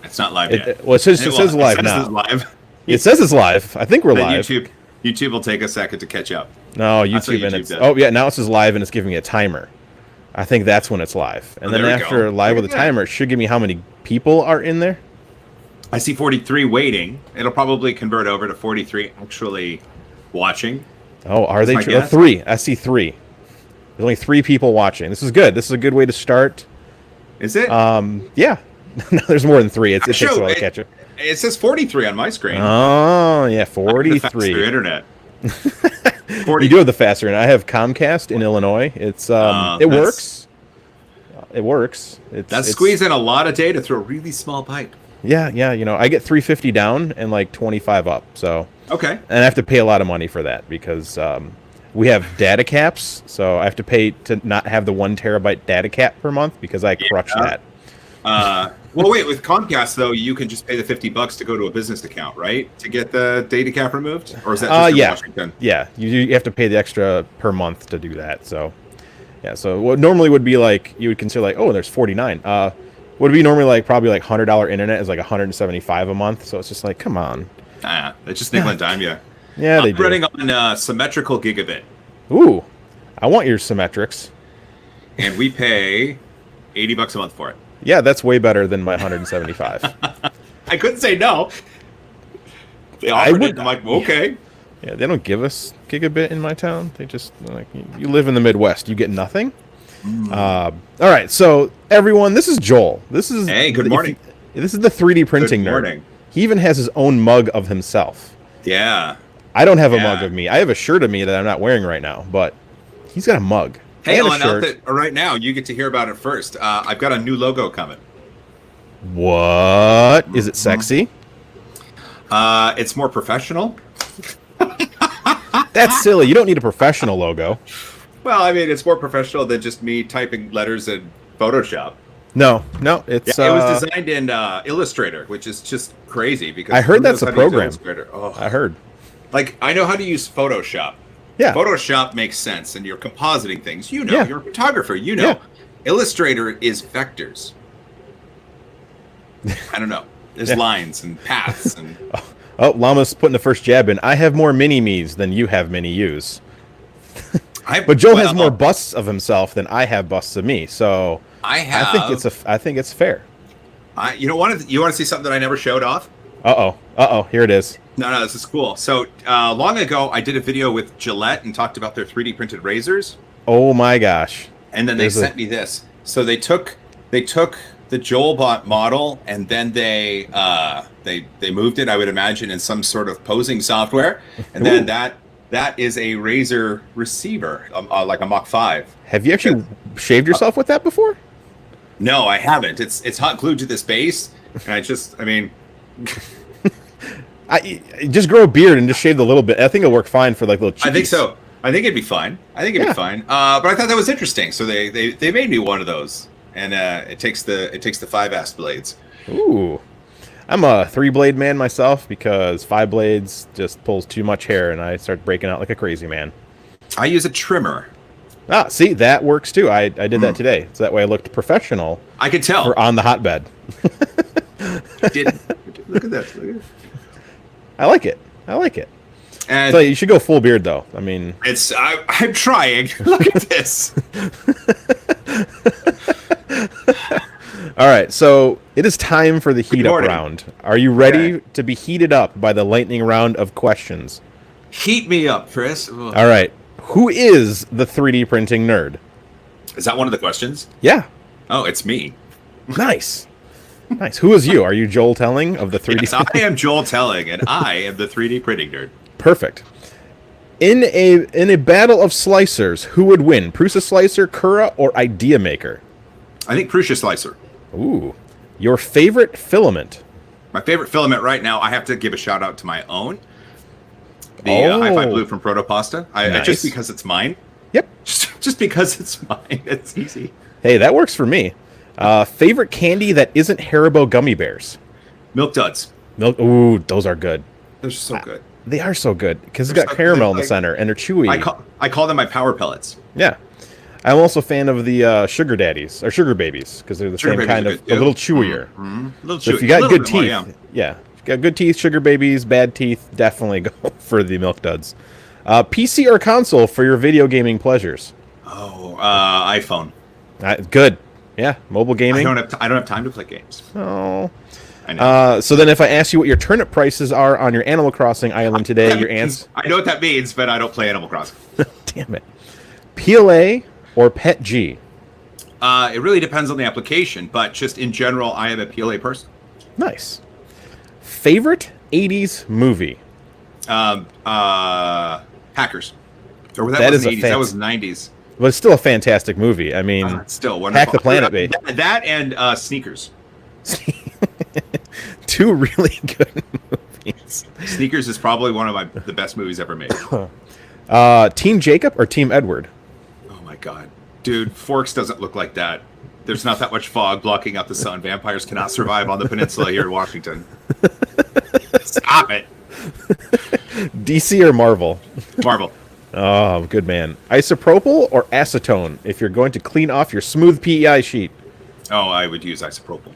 It's not live yet. Well, it says live now. It's live. It says it's live. I think we're live. YouTube will take a second to catch up. No, YouTube now it says live and it's giving me a timer. I think that's when it's live. And then after live with a timer, it should give me how many people are in there. I see 43 waiting. It'll probably convert over to 43 actually watching. Oh, are they true? 3. I see 3. There's only 3 people watching. This is good. This is a good way to start. Is it? Yeah. No, there's more than 3. It takes a while to catch it. It says 43 on my screen. Oh, yeah, 43. Faster internet. You do have the faster internet. I have Comcast in Illinois. It's it works. It works. It's squeezing a lot of data through a really small pipe. Yeah. You know, I get 350 down and like 25 up. So okay, and I have to pay a lot of money for that because we have data caps. So I have to pay to not have the 1 terabyte data cap per month because I crutch that. Well, wait. With Comcast though, you can just pay the $50 to go to a business account, right, to get the data cap removed, or is that just in Washington? Yeah, you have to pay the extra per month to do that. So, yeah. So what normally would be like you would consider like, oh, there's 49. Would be normally like probably like $100 internet is like $175 a month. So it's just like, come on. They just nickel and dime you. Yeah, they do. I'm running on symmetrical gigabit. Ooh, I want your symmetrics. And we pay $80 a month for it. Yeah, that's way better than my 175. I couldn't say no. They offered it. I'm like, okay. Yeah, they don't give us gigabit in my town. They just like you live in the Midwest, you get nothing. All right, so everyone, this is Joel. Hey, good morning. This is the 3D printing nerd. He even has his own mug of himself. Yeah. I don't have a mug of me. I have a shirt of me that I'm not wearing right now, but he's got a mug. Hey, right now, you get to hear about it first. I've got a new logo coming. What? Is it sexy? It's more professional. That's silly. You don't need a professional logo. Well, I mean, it's more professional than just me typing letters in Photoshop. No, it's... it was designed in Illustrator, which is just crazy. Because I heard that's a program. Oh. I heard. Like, I know how to use Photoshop. Yeah. Photoshop makes sense, and you're compositing things. You know, you're a photographer. You know. Yeah. Illustrator is vectors. I don't know. There's lines and paths. And Oh, Llama's putting the first jab in. I have more mini-me's than you have mini-yous. But Joe has more busts of himself than I have busts of me. So I think it's fair. You want to see something that I never showed off? Uh-oh. Here it is. No, this is cool. So long ago, I did a video with Gillette and talked about their 3D printed razors. Oh my gosh! And then they sent me this. So they took the JoelBot model and then they moved it, I would imagine, in some sort of posing software. And then that is a razor receiver, like a Mach 5. Have you actually shaved yourself with that before? No, I haven't. It's hot glued to this base, and I just grow a beard and just shave a little bit. I think it'll work fine for like little cheekies. I think so. I think it'd be fine. But I thought that was interesting. So they made me one of those, and it takes the 5-ass blades. Ooh, I'm a 3-blade man myself because 5 blades just pulls too much hair, and I start breaking out like a crazy man. I use a trimmer. Ah, see, that works too. I did that today, so that way I looked professional. I could tell. For On the Hotbed. Look at that. Look at it. I like it. And so you should go full beard, though. I mean, I'm trying. Look at this. All right, so it is time for the heat up round. Are you ready to be heated up by the lightning round of questions? Heat me up, Chris. All right. Who is the 3D printing nerd? Is that one of the questions? Yeah. Oh, it's me. Nice. Who is you? Are you Joel Telling of the 3D? Yes, I am Joel Telling, and I am the 3D printing nerd. Perfect. In a battle of slicers, who would win? Prusa Slicer, Cura, or Idea Maker? I think Prusa Slicer. Ooh. Your favorite filament? My favorite filament right now, I have to give a shout out to my own. The Hi-Fi Blue from Protopasta. Nice. Just because it's mine. Yep. Just because it's mine. It's easy. Hey, that works for me. Favorite candy that isn't Haribo gummy bears? Milk Duds. Ooh, those are good. They're so good. They are so good because it's got caramel in the center and they're chewy. I call them my power pellets. Yeah. I'm also a fan of the sugar daddies or sugar babies because they're the Sugar same babies kind are of good, a little too. chewier. A little So chewy. if you got Little good bit more, teeth, yeah, if you got good teeth, sugar babies, bad teeth, definitely go for the Milk Duds. PC or console for your video gaming pleasures? iPhone. Good. Yeah, mobile gaming. I don't have time to play games. Oh. I know. So then if I ask you what your turnip prices are on your Animal Crossing island today, your answer... I know what that means, but I don't play Animal Crossing. Damn it. PLA or Pet G? It really depends on the application, but just in general, I am a PLA person. Nice. Favorite 80s movie? Hackers. Or That is wasn't a 80s, that was 90s. But it's still a fantastic movie. I mean, It's still wonderful. Hack the Planet, babe. That and Sneakers. Two really good movies. Sneakers is probably one of the best movies ever made. Team Jacob or Team Edward? Oh my god. Dude, Forks doesn't look like that. There's not that much fog blocking out the sun. Vampires cannot survive on the peninsula here in Washington. Stop it. DC or Marvel? Marvel. Oh, good man. Isopropyl or acetone if you're going to clean off your smooth PEI sheet? Oh, I would use isopropyl.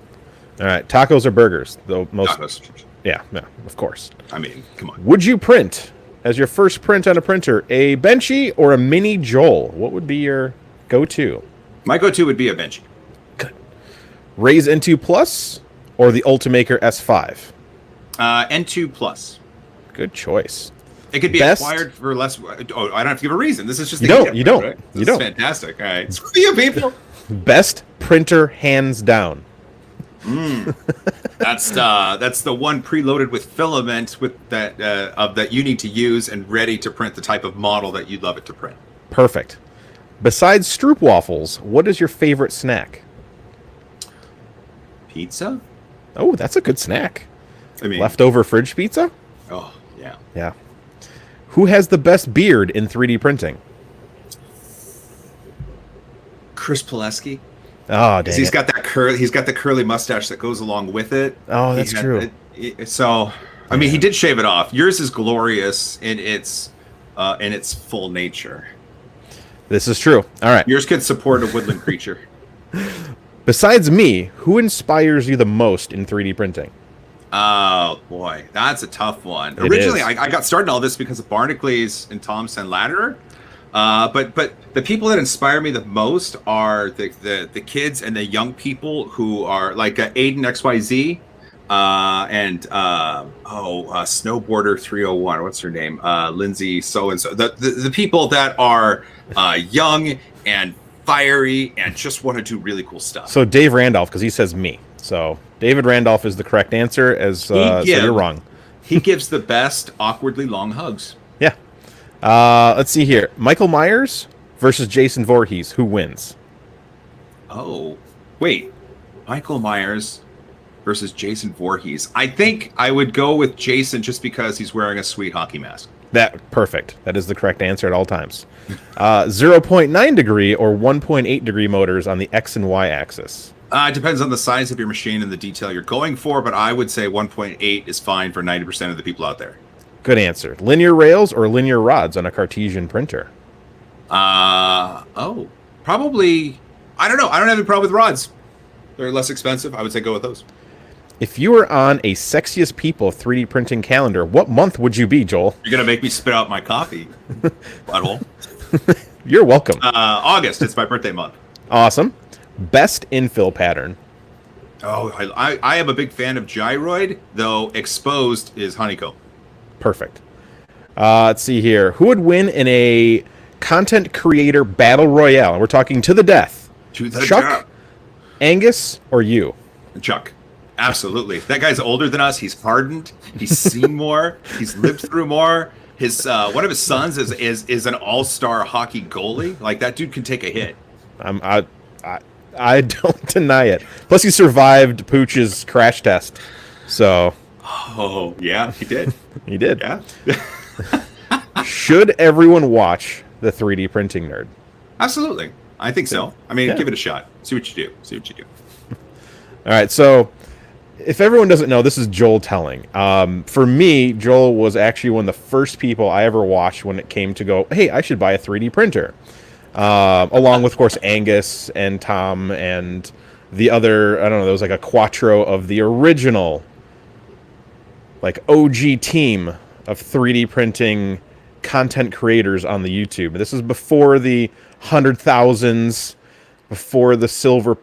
All right, tacos or burgers? The most. Tacos. Yeah, of course. I mean, come on. Would you print as your first print on a printer a Benchy or a Mini Joel? What would be your go-to? My go-to would be a Benchy. Good. Raise N2 Plus or the Ultimaker S5? N2 Plus. Good choice. It could be Best- acquired for less. Oh, I don't have to give a reason. This is just You the don't, gift, you don't, right? you This don't. is fantastic. All right, screw you, people. Best printer hands down. That's the one preloaded with filament with that you need to use and ready to print the type of model that you'd love it to print. Perfect. Besides Stroop waffles, what is your favorite snack? Pizza? Oh, that's a good snack. I mean, Leftover fridge pizza? Oh yeah. Yeah. Who has the best beard in 3D printing? Chris Pileski. Oh, dang He's it. got that He's got the curly mustache that goes along with it. Oh, that's true. So, I mean, he did shave it off. Yours is glorious in its full nature. This is true. All right. Yours could support a woodland creature. Besides me, who inspires you the most in 3D printing? Oh boy, that's a tough one. It Originally, is. I got started in all this because of Barnacles and Thompson Ladderer. But the people that inspire me the most are the kids and the young people who are like Aiden XYZ and Snowboarder 301. What's her name? Lindsay so and so. The people that are young and fiery and just want to do really cool stuff. So Dave Randolph, because he says me. So David Randolph is the correct answer. So you're wrong. He gives the best awkwardly long hugs. Yeah. Let's see here. Michael Myers versus Jason Voorhees. Who wins? Oh, wait. Michael Myers versus Jason Voorhees. I think I would go with Jason just because he's wearing a sweet hockey mask. Perfect. That is the correct answer at all times. 0.9 degree or 1.8 degree motors on the X and Y axis. It depends on the size of your machine and the detail you're going for, but I would say 1.8 is fine for 90% of the people out there. Good answer. Linear rails or linear rods on a Cartesian printer? Probably. I don't know. I don't have any problem with rods. They're less expensive. I would say go with those. If you were on a Sexiest People 3D printing calendar, what month would you be, Joel? You're going to make me spit out my coffee. Butthole. You're welcome. August. It's my birthday month. Awesome. Best infill pattern. Oh, I am a big fan of gyroid, though exposed is honeycomb. Perfect. Let's see here. Who would win in a content creator battle royale? We're talking to the death. To the Chuck, death. Angus, or you? Chuck. Absolutely. That guy's older than us. He's hardened. He's seen more. He's lived through more. His one of his sons is an all-star hockey goalie. Like, that dude can take a hit. I don't deny it. Plus, he survived Pooch's crash test. So. Oh, yeah, he did. He did. Yeah. Should everyone watch the 3D printing nerd? Absolutely. I think so. I mean, Yeah. give it a shot. See what you do. All right, so if everyone doesn't know, this is Joel telling. For me, Joel was actually one of the first people I ever watched when it came to go, hey, I should buy a 3D printer. along with, of course, Angus and Tom and the other, I don't know, there was like a quattro of the original, like OG team of 3D printing content creators on the YouTube. This is before the 100,000s, before the silver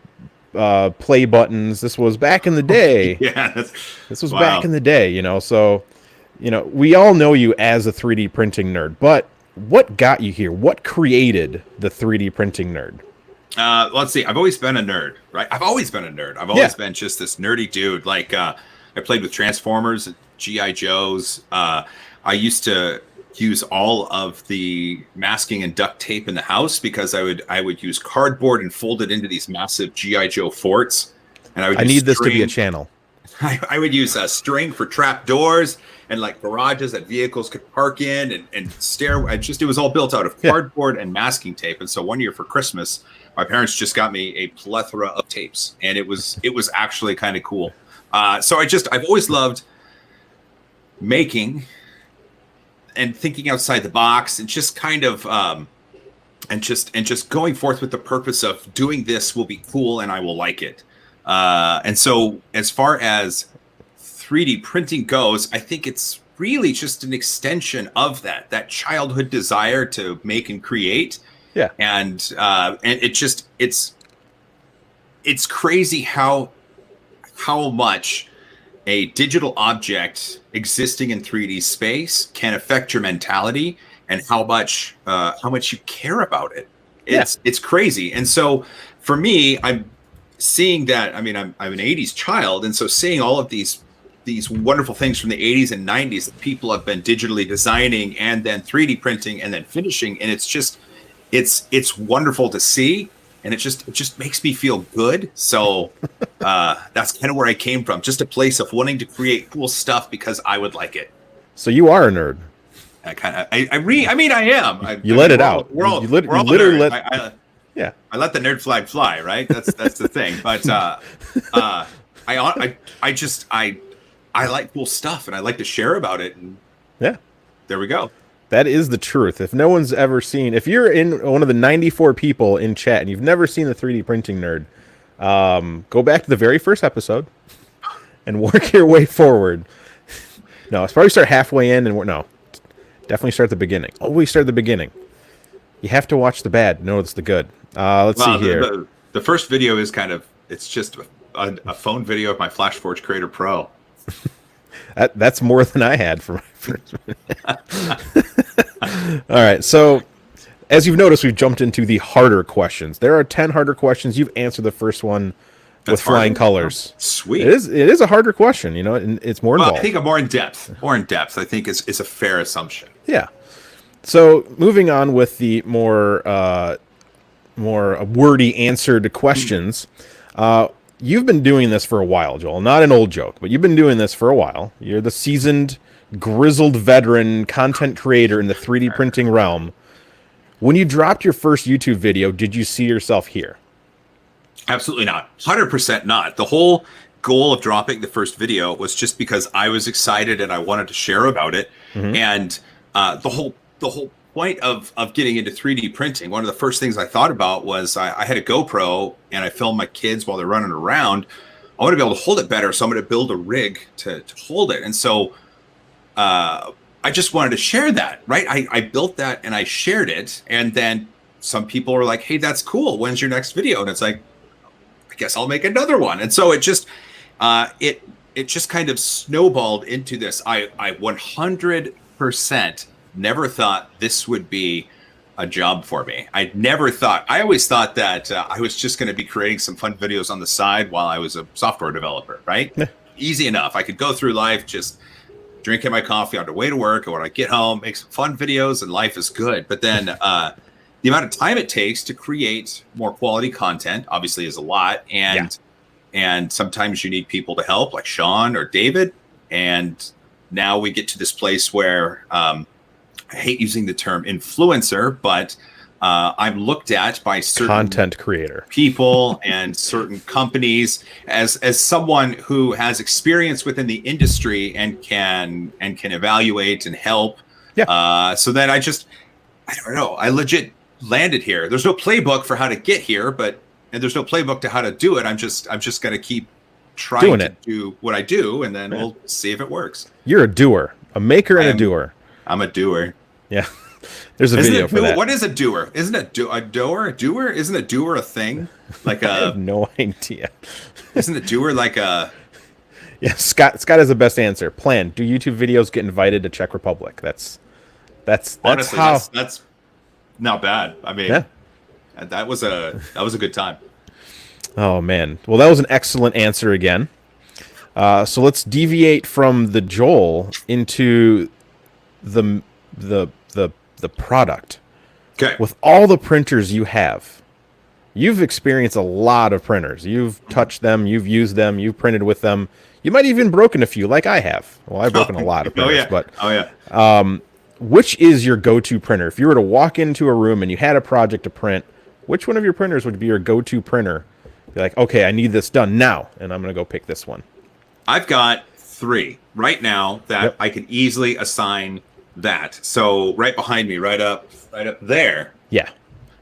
play buttons. This was back in the day. Yeah, this was back in the day, you know. So, you know, we all know you as a 3D printing nerd, but what got you here? What created the 3D printing nerd? Let's see. I've always been a nerd, right? I've always been a nerd. I've always been just this nerdy dude. Like, I played with Transformers, G.I. Joes. I used to use all of the masking and duct tape in the house because I would use cardboard and fold it into these massive G.I. Joe forts. And I need this to be a channel. I would use a string for trap doors and like garages that vehicles could park in and stair. It was all built out of cardboard and masking tape. And so one year for Christmas, my parents just got me a plethora of tapes, and it was actually kind of cool. So I've always loved making and thinking outside the box, and just kind of and just going forth with the purpose of doing this will be cool and I will like it. And so as far as 3D printing goes, I think it's really just an extension of that childhood desire to make and create. Yeah. And it's crazy how much a digital object existing in 3D space can affect your mentality and how much you care about it. It's crazy. And so for me, I'm seeing that. I mean, I'm an 80s child, and so seeing all of these wonderful things from the 80s and 90s that people have been digitally designing and then 3D printing and then finishing, and it's wonderful to see, and it just makes me feel good. So that's kind of where I came from, just a place of wanting to create cool stuff because I would like it. So you are a nerd. I am. You let it out. We're all literally let. I let the nerd flag fly, right? That's the thing. But I like cool stuff, and I like to share about it. And there we go. That is the truth. If no one's ever seen, if you're in one of the 94 people in chat and you've never seen the 3D printing nerd, go back to the very first episode and work your way forward. No, it's probably start halfway in and definitely start at the beginning. Always start at the beginning. You have to watch the bad, notice the good. Let's see here. The first video is it's just a phone video of my FlashForge Creator Pro. That's more than I had for my first All right, so as you've noticed, we've jumped into the harder questions. There are 10 harder questions. You've answered the first one with flying colors. Sweet. It is a harder question, you know, and it's more involved. I think more in depth, I think is a fair assumption. Yeah. So moving on with the more wordy answered questions. You've been doing this for a while, Joel. Not an old joke, but you've been doing this for a while. You're the seasoned, grizzled veteran content creator in the 3D printing realm. When you dropped your first YouTube video, did you see yourself here? Absolutely not. 100% not. The whole goal of dropping the first video was just because I was excited and I wanted to share about it. Mm-hmm. And the whole point of getting into 3D printing, one of the first things I thought about was I had a GoPro and I filmed my kids while they're running around. I want to be able to hold it better, so I'm going to build a rig to hold it. And so I just wanted to share that, right? I built that and I shared it, and then some people were like, hey, that's cool. When's your next video? And it's like, I guess I'll make another one. And so it just kind of snowballed into this. I 100% never thought this would be a job for me. I always thought that I was just going to be creating some fun videos on the side while I was a software developer, right? Easy enough. I could go through life just drinking my coffee on the way to work, or when I get home, make some fun videos, and life is good. But then the amount of time it takes to create more quality content obviously is a lot. And sometimes you need people to help, like Sean or David. And now we get to this place where I hate using the term influencer, but I'm looked at by certain content creator people and certain companies as someone who has experience within the industry and can evaluate and help. Yeah. So then I don't know. I legit landed here. There's no playbook for how to get here, and there's no playbook to how to do it. I'm just going to keep trying to do what I do, and then we'll see if it works. You're a doer, a maker and a doer. I'm a doer. Yeah. There's a video for that. What is a doer? Isn't a doer? A doer? Isn't a doer a thing? Like I have no idea. Isn't a doer like a... Yeah, Scott has the best answer. Plan. Do YouTube videos get invited to Czech Republic? That's honestly how... that's not bad. I mean, that was a good time. Oh man. Well, that was an excellent answer again. So let's deviate from the Joel into the product. Okay. With all the printers you have, you've experienced a lot of printers. You've touched them, you've used them, you've printed with them. You might have even broken a few, like I have. Well, I've broken a lot of printers. Which is your go-to printer? If you were to walk into a room and you had a project to print, which one of your printers would be your go-to printer? Be like, okay, I need this done now, and I'm going to go pick this one. I've got 3 right now that I can easily assign that. So right behind me, right up there. Yeah.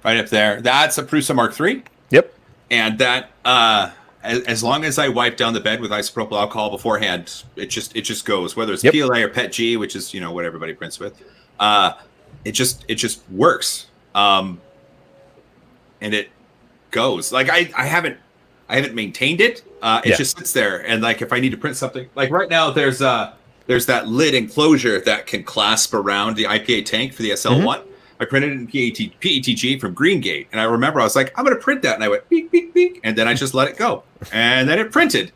Right up there. That's a Prusa Mark III. Yep. And that, as long as I wipe down the bed with isopropyl alcohol beforehand, it just goes. Whether it's PLA or PET G, which is what everybody prints with, it just works. And it goes. Like I haven't maintained it. It just sits there, and like if I need to print something, like right now, there's that lid enclosure that can clasp around the IPA tank for the SL1. I printed it in PETG from Greengate, and I remember I was like, I'm going to print that, and I went beep beep beep, and then I just let it go, and then it printed.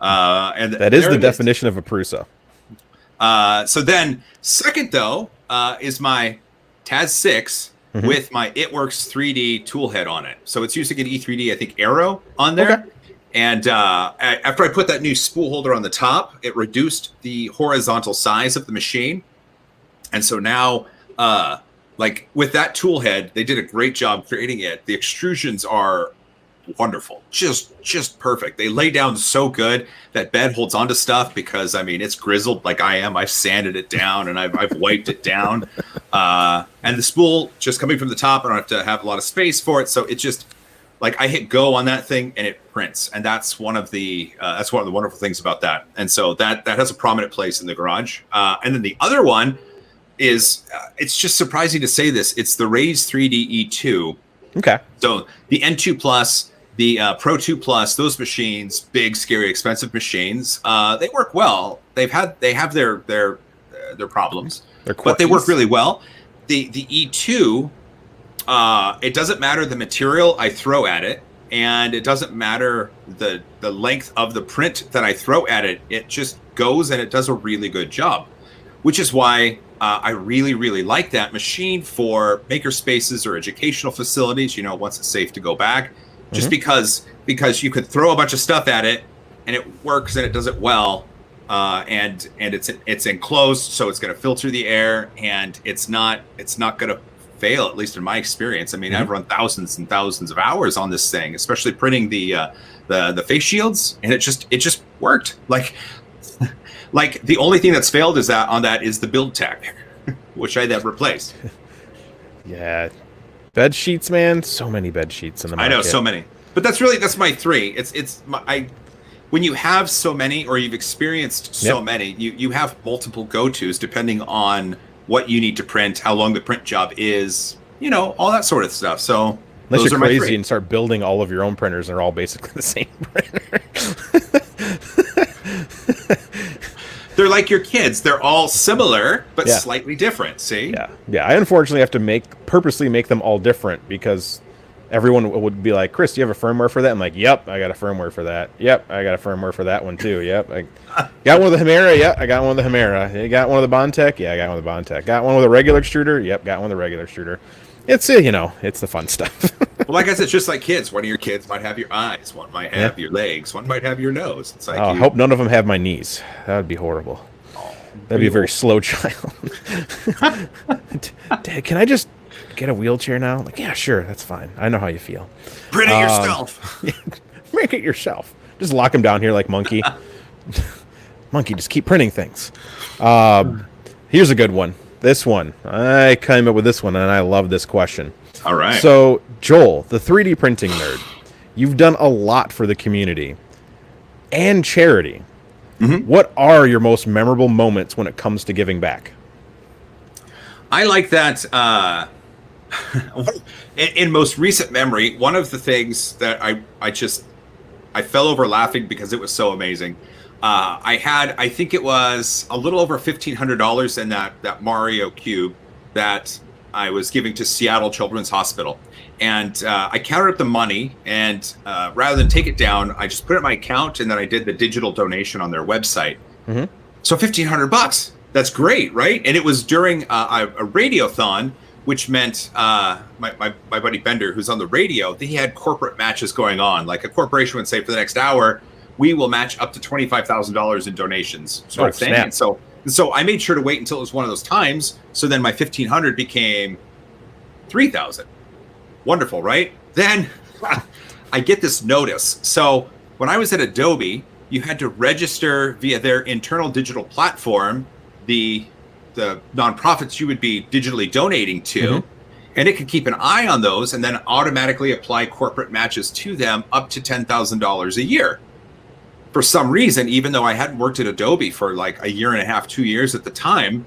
And that is the definition of a Prusa. So then, second though, is my Taz 6 with my ItWorks 3D toolhead on it. So it's using an E3D, I think, Aero on there. Okay. And after I put that new spool holder on the top, it reduced the horizontal size of the machine. And so now, like with that tool head, they did a great job creating it. The extrusions are wonderful, just perfect. They lay down so good. That bed holds onto stuff because I mean it's grizzled like I am. I've sanded it down and I've wiped it down. And the spool just coming from the top, I don't have to have a lot of space for it. So it just like I hit go on that thing and it prints. And that's one of the wonderful things about that. And so that has a prominent place in the garage. And then the other one is it's just surprising to say this. It's the Raise 3D E2. Okay. So the N2 Plus, the Pro 2 Plus, those machines, big, scary, expensive machines, they work well. They have their problems, but they work really well. The E2, it doesn't matter the material I throw at it, and it doesn't matter the length of the print that I throw at it. It just goes and it does a really good job, which is why I really, really like that machine for maker spaces or educational facilities, once it's safe to go back, just because you could throw a bunch of stuff at it and it works and it does it well. And it's enclosed, so it's going to filter the air and it's not going to fail, at least in my experience. I mean, I've run thousands and thousands of hours on this thing, especially printing the face shields, and it just worked. Like the only thing that's failed is the build tech, which I then replaced. Yeah, bed sheets, man. So many bed sheets in the market. I know, so many. But that's my 3. When you have so many, or you've experienced so many, you have multiple go-tos depending on what you need to print, how long the print job is, all that sort of stuff. So unless you're crazy and start building all of your own printers, and they're all basically the same printer. They're like your kids. They're all similar, but slightly different. See? Yeah. I unfortunately have to purposely make them all different because everyone would be like, "Chris, do you have a firmware for that?" I'm like, "Yep, I got a firmware for that. Yep, I got a firmware for that one too. Yep, I got one of the Hemera. Yep, I got one of the Hemera. You got one of the Bondtech? Yeah, I got one of the Bondtech. Got one with a regular extruder? Yep, got one of the regular extruder. It's it's the fun stuff." Well, like I said, it's just like kids. One of your kids might have your eyes. One might have your legs. One might have your nose. It's like I hope none of them have my knees. That would be horrible. That'd be a very slow child. Dad, can I just get a wheelchair now? Like, yeah, sure, that's fine. I know how you feel. Print it yourself. Make it yourself. Just lock him down here like Monkey. Monkey, just keep printing things. Here's a good one. This one. I came up with this one, and I love this question. All right. So, Joel, the 3D printing nerd, you've done a lot for the community and charity. Mm-hmm. What are your most memorable moments when it comes to giving back? I like that. In most recent memory, one of the things that I fell over laughing because it was so amazing. I think it was a little over $1,500 in that Mario cube that I was giving to Seattle Children's Hospital. And I counted up the money, and rather than take it down, I just put it in my account, and then I did the digital donation on their website. Mm-hmm. So $1,500. That's great, right? And it was during a radiothon, which meant my buddy Bender, who's on the radio, he had corporate matches going on. Like a corporation would say, for the next hour, we will match up to $25,000 in donations, sort of thing. And so I made sure to wait until it was one of those times. So then my $1,500 became $3,000. Wonderful, right? Then I get this notice. So when I was at Adobe, you had to register via their internal digital platform the nonprofits you would be digitally donating to, mm-hmm. and it could keep an eye on those and then automatically apply corporate matches to them up to $10,000 a year. For some reason, even though I hadn't worked at Adobe for like a year and a half, 2 years at the time,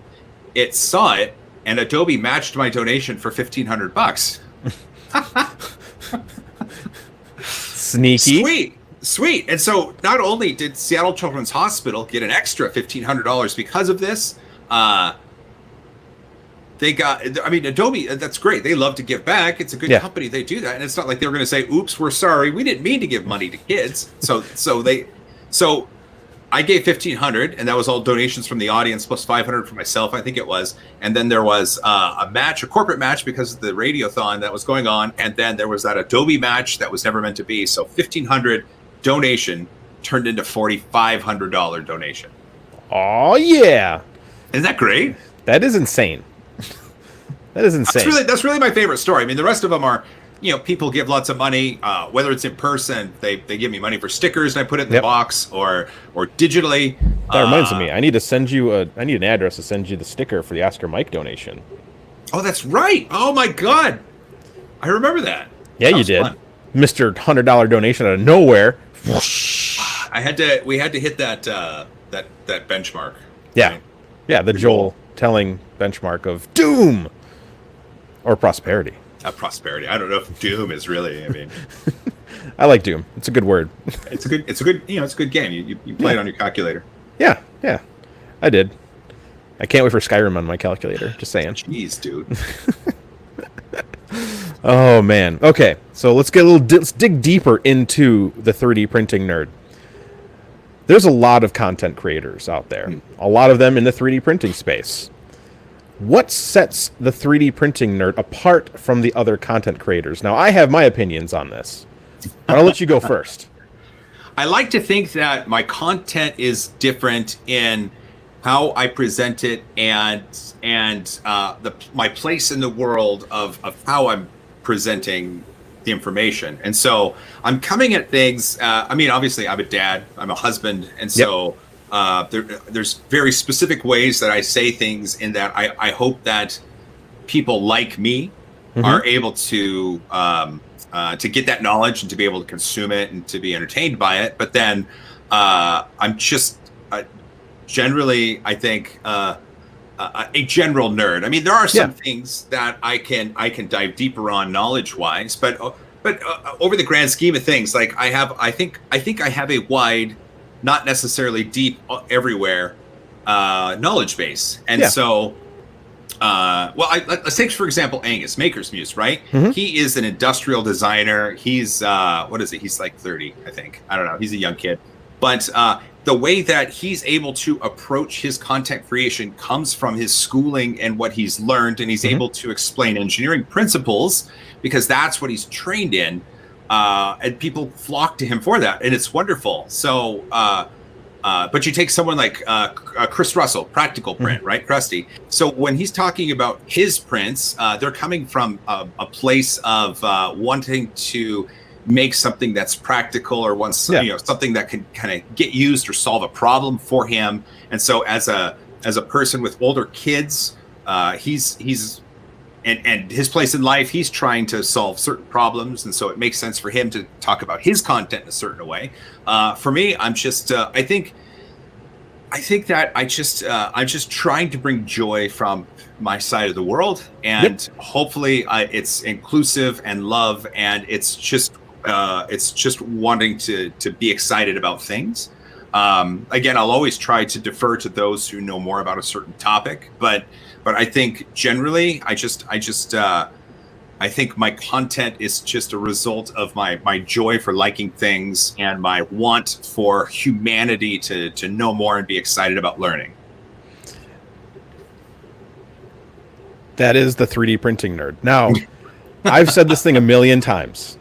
it saw it, and Adobe matched my donation for $1,500. Sneaky. Sweet. And so not only did Seattle Children's Hospital get an extra $1,500 because of this, they got, I mean, Adobe, that's great. They love to give back. It's a good company. They do that. And it's not like they were going to say, oops, we're sorry. We didn't mean to give money to kids. So I gave $1,500, and that was all donations from the audience plus $500 for myself, I think it was. And then there was a corporate match because of the radiothon that was going on. And then there was that Adobe match that was never meant to be. So $1,500 donation turned into $4,500 donation. Oh yeah. Isn't that great? That is insane. That is insane. That's really my favorite story. I mean, the rest of them are, people give lots of money, whether it's in person, they give me money for stickers and I put it in the box, or digitally. That reminds me, I need an address to send you the sticker for the Oscar Mike donation. Oh, that's right. Oh my God. I remember that. Yeah, you did. Fun. Mr. $100 donation out of nowhere. We had to hit that benchmark. Yeah. Right? Yeah, the Joel telling benchmark of doom or prosperity. Prosperity. I don't know if doom is really, I mean. I like doom. It's a good word. It's a good game. You play it on your calculator. Yeah. I did. I can't wait for Skyrim on my calculator. Just saying. Jeez, dude. Oh man. Okay. So let's dig deeper into the 3D printing nerd. There's a lot of content creators out there. A lot of them in the 3D printing space. What sets the 3D printing nerd apart from the other content creators? Now, I have my opinions on this, but I'll let you go first. I like to think that my content is different in how I present it and my place in the world of how I'm presenting the information. And so I'm coming at things, obviously I'm a dad, I'm a husband, and so there's very specific ways that I say things in that I hope that people like me are able to get that knowledge and to be able to consume it and to be entertained by it. But then I'm just generally, I think, a general nerd. I mean, there are some things that I can dive deeper on knowledge-wise, but over the grand scheme of things, like I think I have a wide, not necessarily deep everywhere knowledge base, and so. Let's take for example Angus Maker's Muse, right? He is an industrial designer. He's what is it? He's like 30, I think. I don't know. He's a young kid, but the way that he's able to approach his content creation comes from his schooling and what he's learned, and he's able to explain engineering principles because that's what he's trained in, and people flock to him for that, and it's wonderful. So, but you take someone like Chris Russell, Practical Print, right, Krusty? So when he's talking about his prints, they're coming from a place of wanting to make something that's practical or something that can kind of get used or solve a problem for him. And so as a person with older kids, he's and his place in life, he's trying to solve certain problems, and so it makes sense for him to talk about his content in a certain way. For me, I'm just I think that I'm just trying to bring joy from my side of the world, and hopefully it's inclusive and love, and it's just wanting to be excited about things. Again, I'll always try to defer to those who know more about a certain topic, but I think generally, I think my content is just a result of my joy for liking things and my want for humanity to know more and be excited about learning. That is the 3D printing nerd. Now, I've said this thing a million times.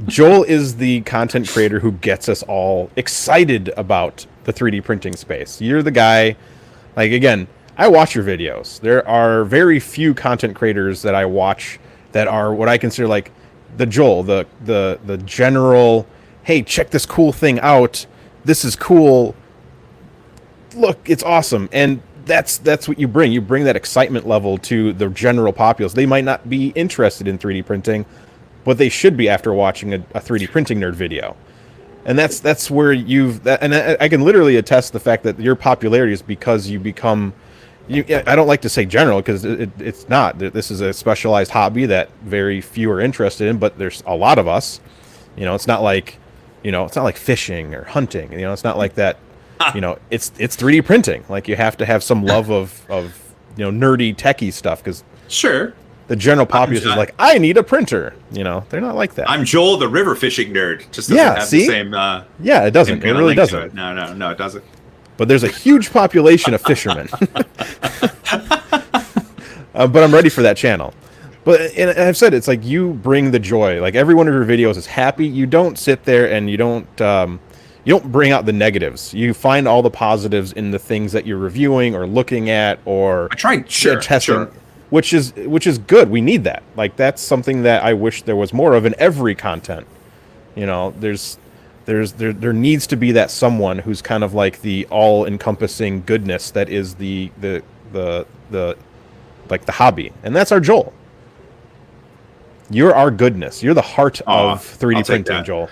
Joel is the content creator who gets us all excited about the 3D printing space. You're the guy, like, again, I watch your videos. There are very few content creators that I watch that are what I consider like the Joel, the general, hey, check this cool thing out. This is cool. Look, it's awesome. And that's what you bring. You bring that excitement level to the general populace. They might not be interested in 3D printing, but they should be after watching a 3D printing nerd video. And that's where and I can literally attest the fact that your popularity is because you become, I don't like to say general because it's not. This is a specialized hobby that very few are interested in, but there's a lot of us. It's not like, it's not like fishing or hunting. It's not like that. It's 3D printing. Like, you have to have some love of nerdy techie stuff, because sure, the general populace is like, I need a printer. They're not like that. I'm Joel, the river fishing nerd. Just doesn't have the same. Yeah, it doesn't. It really doesn't. It. No, it doesn't. But there's a huge population of fishermen. But I'm ready for that channel. And I've said it's like you bring the joy. Like, every one of your videos is happy. You don't sit there and you don't bring out the negatives. You find all the positives in the things that you're reviewing or looking at or testing, sure. which is good. We need that. Like, that's something that I wish there was more of in every content. There needs to be that someone who's kind of like the all-encompassing goodness that is the like the hobby, and that's our Joel. You're our goodness. You're the heart of 3D printing, Joel.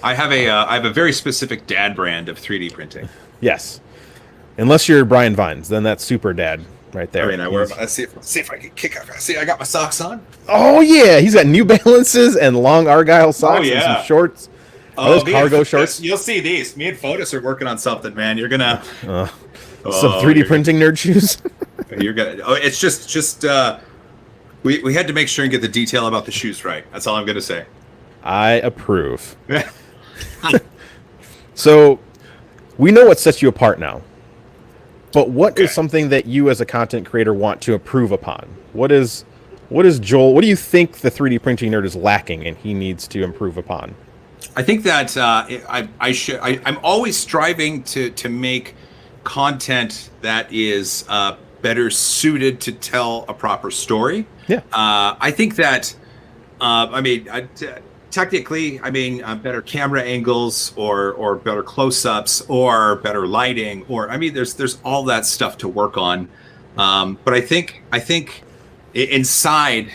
I have a very specific dad brand of 3D printing. Yes, unless you're Brian Vines, then that's super dad right there. I mean, let's see if I can kick up. See, I got my socks on. Oh yeah, he's got New Balances and long Argyle socks and some shorts. Are those cargo shorts? You'll see these. Me and Fotis are working on something, man. You're gonna some 3D printing nerd shoes. You're gonna. Oh, it's just. We had to make sure and get the detail about the shoes right. That's all I'm gonna say. I approve. So, we know what sets you apart now. But what is something that you as a content creator want to improve upon? What is Joel? What do you think the 3D printing nerd is lacking and he needs to improve upon? I think that I'm always striving to make content that is better suited to tell a proper story. Yeah. I think that technically, better camera angles or better close-ups or better lighting, or there's all that stuff to work on. But I think inside,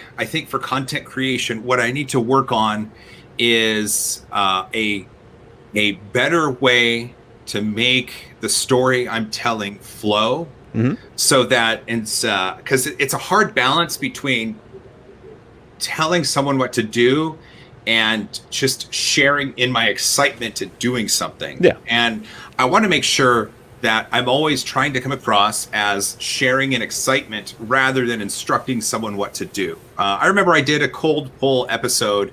for content creation, what I need to work on is a better way to make the story I'm telling flow, so that it's because it's a hard balance between telling someone what to do and just sharing in my excitement to doing something. Yeah. And I want to make sure that I'm always trying to come across as sharing an excitement rather than instructing someone what to do. I remember I did a cold pull episode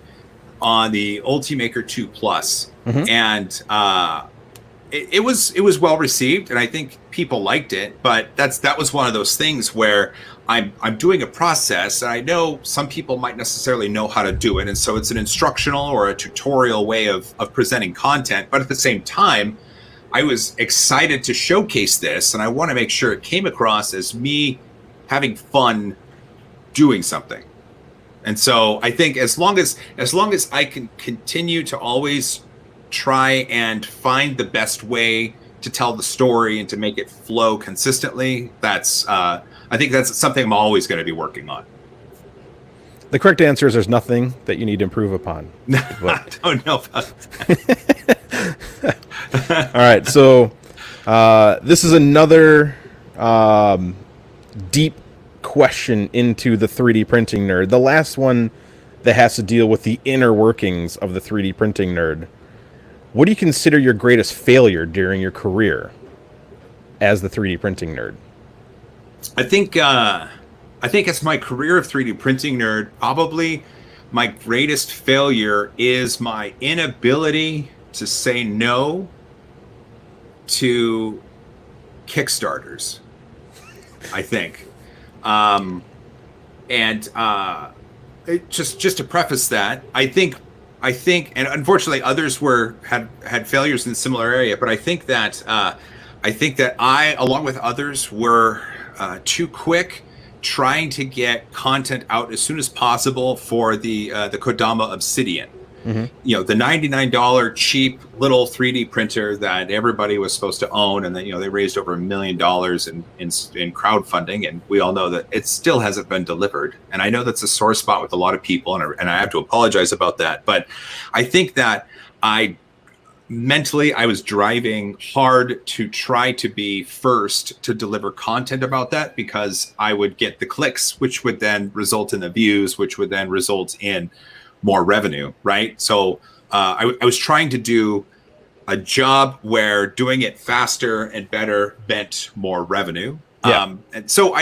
on the Ultimaker 2 Plus, and it was well received, and I think people liked it. But that was one of those things where I'm doing a process, and I know some people might necessarily know how to do it, and so it's an instructional or a tutorial way of presenting content. But at the same time, I was excited to showcase this, and I want to make sure it came across as me having fun doing something. And so I think as long as I can continue to always try and find the best way to tell the story and to make it flow consistently, I think that's something I'm always going to be working on. The correct answer is there's nothing that you need to improve upon. I don't know about All right, so this is another deep question into the 3D printing nerd. The last one that has to deal with the inner workings of the 3D printing nerd. What do you consider your greatest failure during your career as the 3D printing nerd? I think as my career of 3D printing nerd, probably my greatest failure is my inability to say no to Kickstarters. I think, just to preface that, I think, and unfortunately others had failures in a similar area, but I think that I, along with others, were too quick trying to get content out as soon as possible for the Kodama Obsidian. Mm-hmm. You know, the $99 cheap little 3D printer that everybody was supposed to own, and then they raised over $1 million in crowdfunding, and we all know that it still hasn't been delivered. And I know that's a sore spot with a lot of people, and I have to apologize about that. But I think that mentally I was driving hard to try to be first to deliver content about that, because I would get the clicks, which would then result in the views, which would then result in more revenue, right? So I was trying to do a job where doing it faster and better meant more revenue. Yeah. And so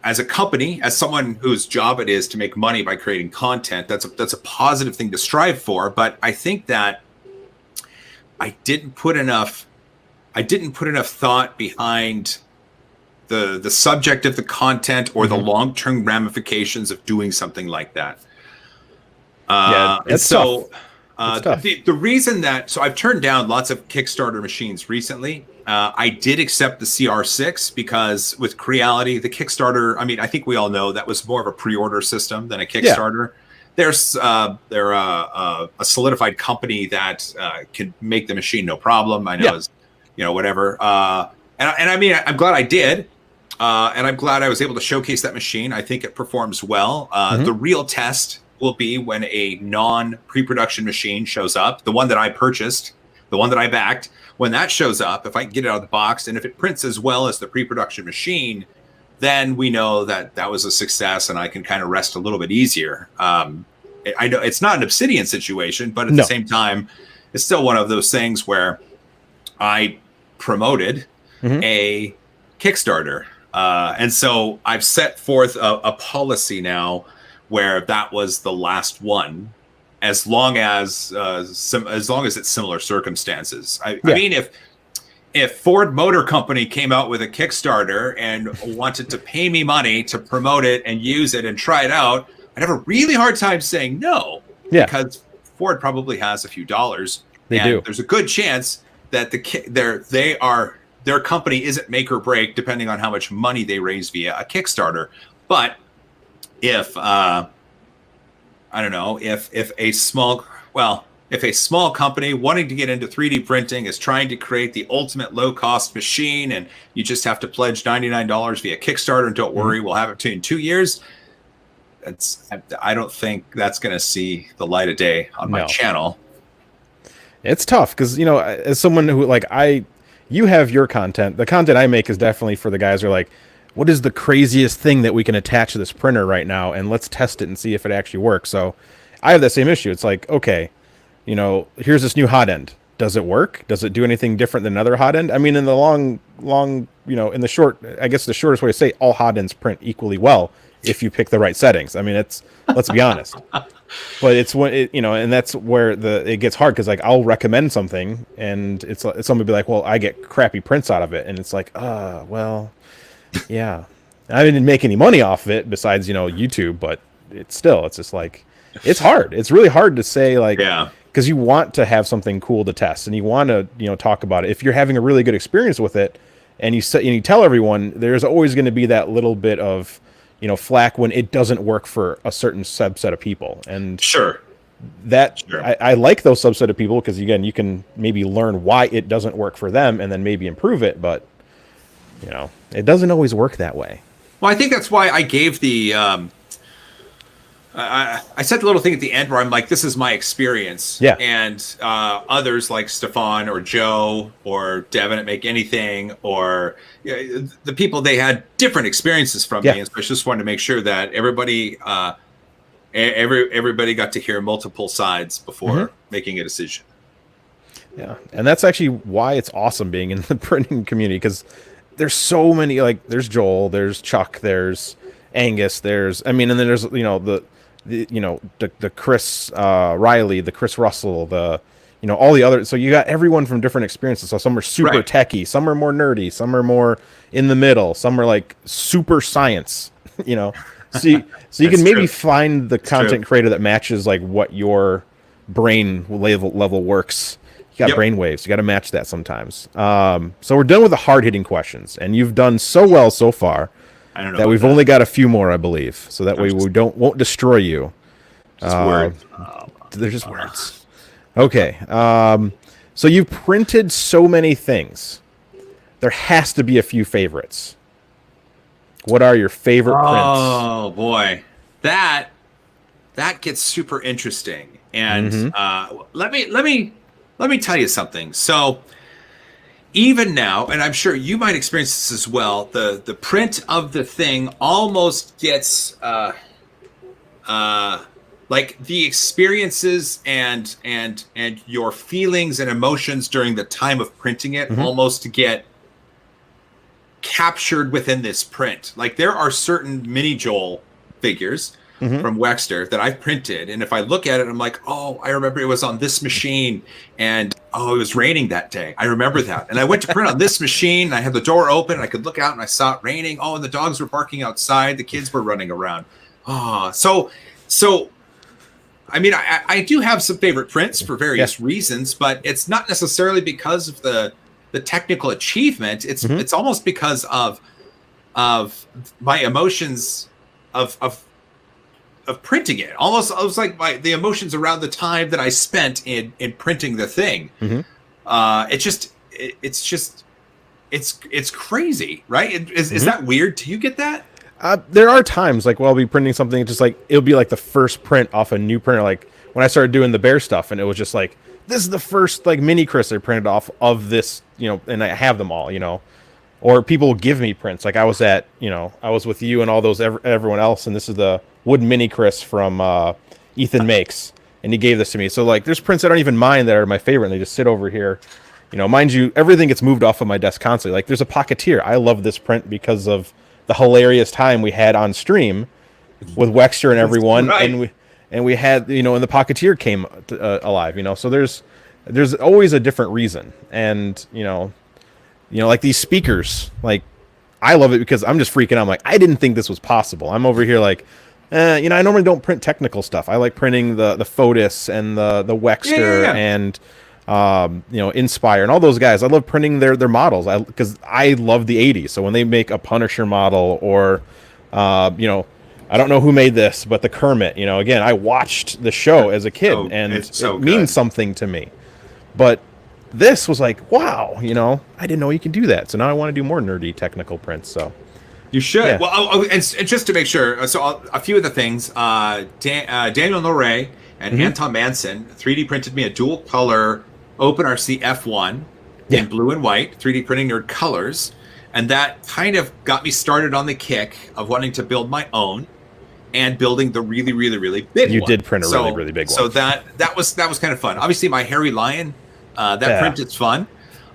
as a company, as someone whose job it is to make money by creating content, that's a positive thing to strive for. But I think that I didn't put enough thought behind the subject of the content or the long-term ramifications of doing something like that. That's tough. The reason that, so I've turned down lots of Kickstarter machines recently. I did accept the CR6 because with Creality, the Kickstarter, I think we all know that was more of a pre-order system than a Kickstarter. Yeah. They're a solidified company that can make the machine no problem. I know, whatever. I'm glad I did. And I'm glad I was able to showcase that machine. I think it performs well. The real test will be when a non-pre-production machine shows up. The one that I purchased, the one that I backed, when that shows up, if I can get it out of the box, and if it prints as well as the pre-production machine, then we know that that was a success, and I can kind of rest a little bit easier. I know it's not an Obsidian situation, but at the same time, it's still one of those things where I promoted a Kickstarter. And so I've set forth a policy now where that was the last one, as long as it's similar circumstances. I mean, if Ford Motor Company came out with a Kickstarter and wanted to pay me money to promote it and use it and try it out, I'd have a really hard time saying no. Yeah. Because Ford probably has a few dollars. They do. There's a good chance that their company isn't make or break depending on how much money they raise via a Kickstarter. But if if a small company wanting to get into 3D printing is trying to create the ultimate low cost machine, and you just have to pledge $99 via Kickstarter, and don't worry, we'll have it to you in 2 years. I don't think that's going to see the light of day on my channel. It's tough because, as someone who you have your content. The content I make is definitely for the guys who are like, what is the craziest thing that we can attach to this printer right now? And let's test it and see if it actually works. So I have that same issue. It's like, okay, here's this new hot end. Does it work? Does it do anything different than another hot end? I mean, in the long, in the short, I guess the shortest way to say all hot ends print equally well if you pick the right settings. I mean, let's be honest. But it's when and that's where it gets hard, because I'll recommend something and it's somebody be like, well, I get crappy prints out of it, and it's like, well, yeah, I didn't make any money off of it besides YouTube, but it's just like, it's hard. It's really hard to say because you want to have something cool to test and you want to talk about it. If you're having a really good experience with it and you tell everyone, there's always going to be that little bit of flack when it doesn't work for a certain subset of people. And I like those subset of people because, again, you can maybe learn why it doesn't work for them and then maybe improve it. But, it doesn't always work that way. Well, I think that's why I gave the I said the little thing at the end where I'm like, this is my experience. Yeah. And others like Stefan or Joe or Devin at Make Anything or the people, they had different experiences from me. And so I just wanted to make sure that everybody everybody got to hear multiple sides before making a decision. Yeah. And that's actually why it's awesome being in the printing community, because there's so many, like there's Joel, there's Chuck, there's Angus, and then there's, the Chris Riley, the Chris Russell, all the other. So you got everyone from different experiences. So some are super techie, some are more nerdy, some are more in the middle, some are like super science, So you can maybe find the content creator that matches like what your brain level works. You got brain waves. You got to match that sometimes. So we're done with the hard-hitting questions, and you've done so well so far that we've only got a few more, I believe. So that way we won't destroy you. Just words. They're just words. Okay. So you've printed so many things. There has to be a few favorites. What are your favorite prints? Oh boy, that gets super interesting. And let me tell you something. So even now, and I'm sure you might experience this as well, the print of the thing almost gets like the experiences and your feelings and emotions during the time of printing it almost get captured within this print. Like there are certain mini Joel figures from Wexter that I've printed, and if I look at it, I'm like, oh, I remember it was on this machine, and oh, it was raining that day. I remember that, and I went to print on this machine, and I had the door open, and I could look out, and I saw it raining. Oh, and the dogs were barking outside, the kids were running around. Oh, so I mean, I do have some favorite prints for various reasons, but it's not necessarily because of the technical achievement. It's almost because of my emotions of printing it. Almost, I was like the emotions around the time that I spent in printing the thing. It's crazy, right? Is that weird? Do you get that? There are times like, I'll be printing something, just like it'll be like the first print off a new printer. Like when I started doing the bear stuff, and it was just like, this is the first like mini Chris I printed off of this, and I have them all, or people give me prints. Like I was with you and all those everyone else, and this is the wood mini Chris from Ethan Makes, and he gave this to me. So like there's prints I don't even mind that are my favorite, and they just sit over here. Mind you, everything gets moved off of my desk constantly. Like there's a Pocketeer. I love this print because of the hilarious time we had on stream with Wexter and everyone, and we had, and the Pocketeer came alive, so there's always a different reason. And like these speakers, like I love it because I'm just freaking out. I'm like, I didn't think this was possible. I'm over here like, I normally don't print technical stuff. I like printing the Fotis and the Wexter and Inspire and all those guys. I love printing their models because I love the 80s. So when they make a Punisher model or I don't know who made this, but the Kermit, again, I watched the show as a kid, and it means something to me. But this was like, wow, I didn't know you could do that. So now I want to do more nerdy technical prints. So you should. Yeah. Well, and just to make sure, so a few of the things, Daniel Norey and Anton Manson 3D printed me a dual color OpenRC F1 in blue and white, 3D printing nerd colors. And that kind of got me started on the kick of wanting to build my own and building the really, really, really big one. You did print a really, really big one. So that was kind of fun. Obviously, my Hairy Lion, that print is fun.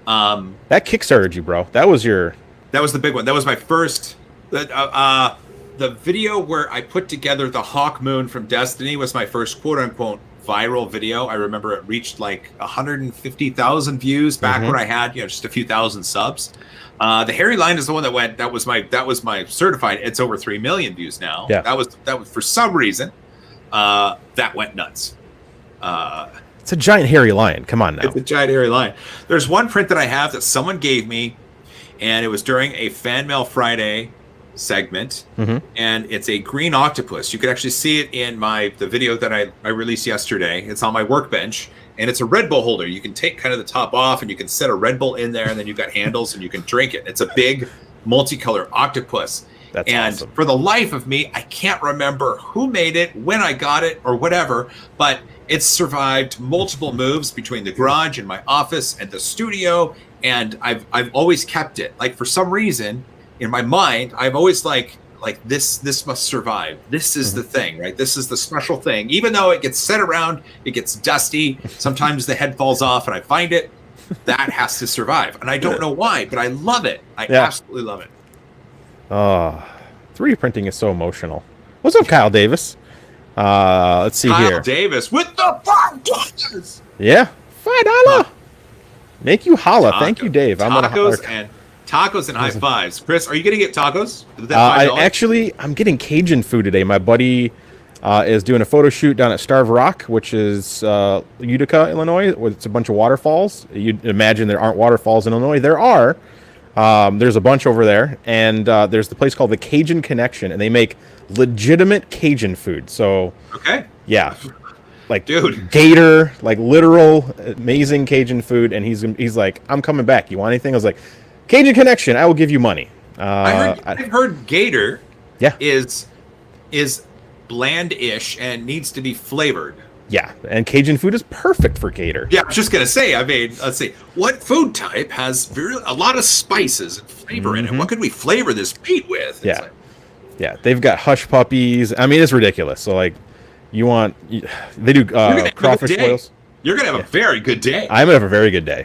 That kickstarted you, bro. That was the big one. That was my first. The video where I put together the Hawk Moon from Destiny was my first quote unquote viral video. I remember it reached like 150,000 views back when I had just a few thousand subs. The Hairy Lion is the one that went. That was my certified. It's over 3 million views now. Yeah. That was for some reason that went nuts. It's a giant hairy lion. Come on now. It's a giant hairy lion. There's one print that I have that someone gave me, and it was during a Fan Mail Friday segment, and it's a green octopus. You could actually see it in the video that I released yesterday. It's on my workbench, and it's a Red Bull holder. You can take kind of the top off, and you can set a Red Bull in there, and then you've got handles, and you can drink it. It's a big multicolor octopus, That's and awesome. for the life of me, I can't remember who made it, when I got it, or whatever, but it's survived multiple moves between the garage and my office and the studio, and I've always kept it. Like, for some reason, in my mind, I've always like this must survive. This is the thing, right? This is the special thing. Even though it gets set around, it gets dusty, sometimes the head falls off and I find it, that has to survive. And I don't know why, but I love it. I absolutely love it. 3D printing is so emotional. What's up, Kyle Davis? Let's see Kyle here. Davis with the $5. Yeah, $5. Make you holla. Thank you, Dave. Tacos and high fives. Chris, are you going to get tacos? I'm getting Cajun food today. My buddy is doing a photo shoot down at Starved Rock, which is Utica, Illinois. It's a bunch of waterfalls. You'd imagine there aren't waterfalls in Illinois. There are. There's a bunch over there. And there's the place called the Cajun Connection, and they make legitimate Cajun food. So, yeah. Like, dude, gator, like literal amazing Cajun food. And he's like, I'm coming back. You want anything? I was like, Cajun Connection, I will give you money. I've heard gator yeah. is bland-ish and needs to be flavored. Yeah, and Cajun food is perfect for gator. Yeah, I was just going to say, I mean, let's see. What food type has a lot of spices and flavor in it? What could we flavor this meat with? Yeah. Yeah, they've got hush puppies. I mean, it's ridiculous. So, like, they do crawfish boils. You're going to have a very good day. I'm going to have a very good day.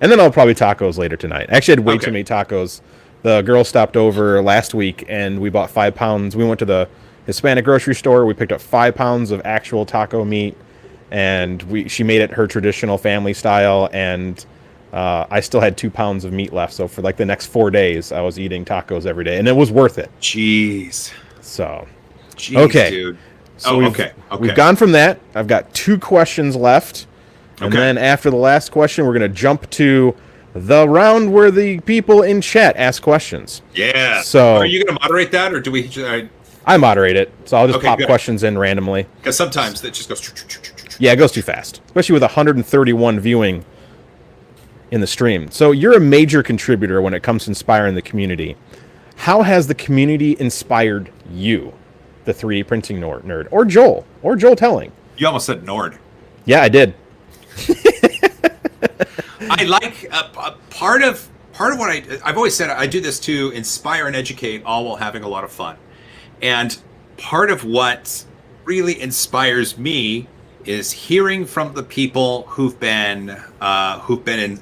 And then I'll probably tacos later tonight. Actually, I had way too many tacos. The girl stopped over last week, and we bought 5 pounds. We went to the Hispanic grocery store. We picked up 5 pounds of actual taco meat, and she made it her traditional family style. And I still had 2 pounds of meat left. So for like the next 4 days, I was eating tacos every day, and it was worth it. Jeez. So, okay, dude. So we've gone from that. I've got 2 questions left. And then after the last question, we're going to jump to the round where the people in chat ask questions. Yeah. So are you going to moderate that, or do we? I moderate it, so I'll just pop questions in randomly. Because sometimes it just goes. Yeah, it goes too fast, especially with 131 viewing in the stream. So you're a major contributor when it comes to inspiring the community. How has the community inspired you, the 3D printing nerd, or Joel Telling? You almost said Nord. Yeah, I did. I like part of what I've always said. I do this to inspire and educate, all while having a lot of fun. And part of what really inspires me is hearing from the people who've been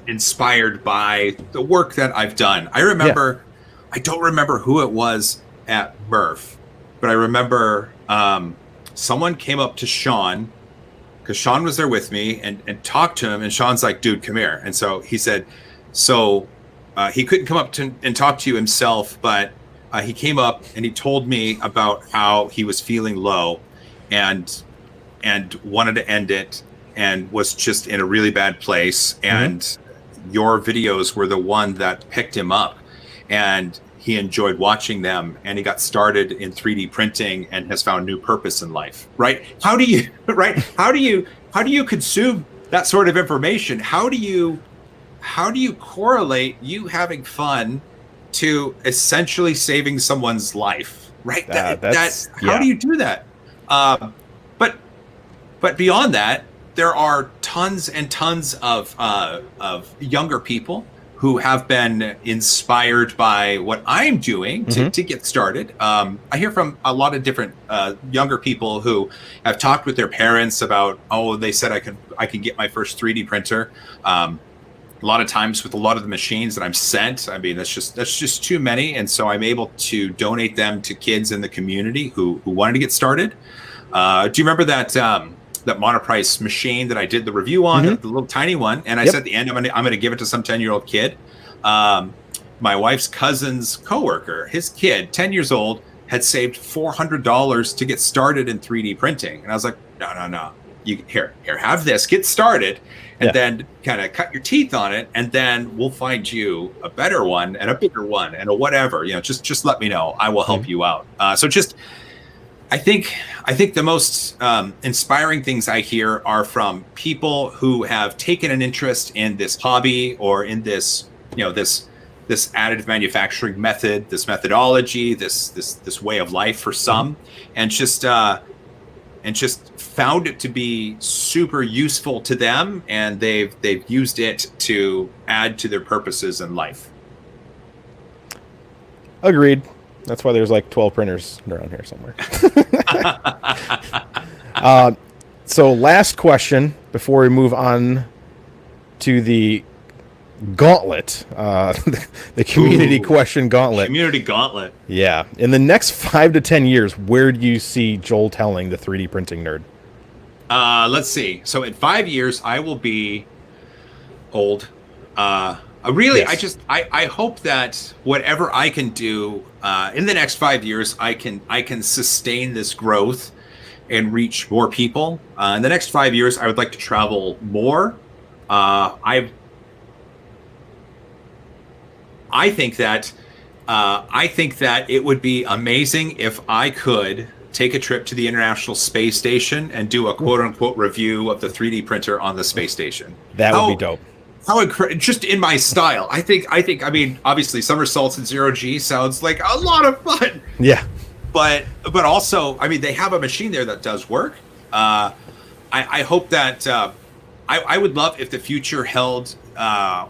inspired by the work that I've done. I remember, I don't remember who it was at Murph, but I remember someone came up to Sean, because Sean was there with me, and talked to him, and Sean's like, dude, come here. And so he said, he couldn't come up and talk to you himself, but he came up and he told me about how he was feeling low and wanted to end it and was just in a really bad place. And your videos were the one that picked him up, and he enjoyed watching them, and he got started in 3D printing and has found new purpose in life. Right? How do you consume that sort of information? How do you correlate you having fun to essentially saving someone's life? Right? How do you do that? But beyond that, there are tons and tons of younger people who have been inspired by what I'm doing to get started. I hear from a lot of different younger people who have talked with their parents about, they said I can get my first 3D printer. A lot of times with a lot of the machines that I'm sent, I mean, that's just too many. And so I'm able to donate them to kids in the community who wanted to get started. Do you remember that Monoprice machine that I did the review on, the little tiny one? And I said at the end, I'm going to give it to some 10-year-old kid. My wife's cousin's coworker, his kid, 10 years old, had saved $400 to get started in 3D printing. And I was like, no. You here, have this, get started, and then kind of cut your teeth on it, and then we'll find you a better one and a bigger one and a whatever. Just let me know. I will help you out. I think the most inspiring things I hear are from people who have taken an interest in this hobby or in this this additive manufacturing method, this methodology, this way of life for some, and just found it to be super useful to them, and they've used it to add to their purposes in life. Agreed. That's why there's like 12 printers around here somewhere. So last question before we move on to the gauntlet, the community question gauntlet. Community gauntlet. Yeah. In the next 5 to 10 years, where do you see Joel Telling, the 3D printing nerd? Let's see. So in 5 years, I will be old. Really, yes. I hope that whatever I can do in the next 5 years, I can sustain this growth and reach more people. In the next 5 years, I would like to travel more. I think that it would be amazing if I could take a trip to the International Space Station and do a quote unquote review of the 3D printer on the space station. That would be dope. How just in my style. I mean, obviously somersaults in 0G sounds like a lot of fun. Yeah. But also, I mean, they have a machine there that does work. I hope that I would love if the future held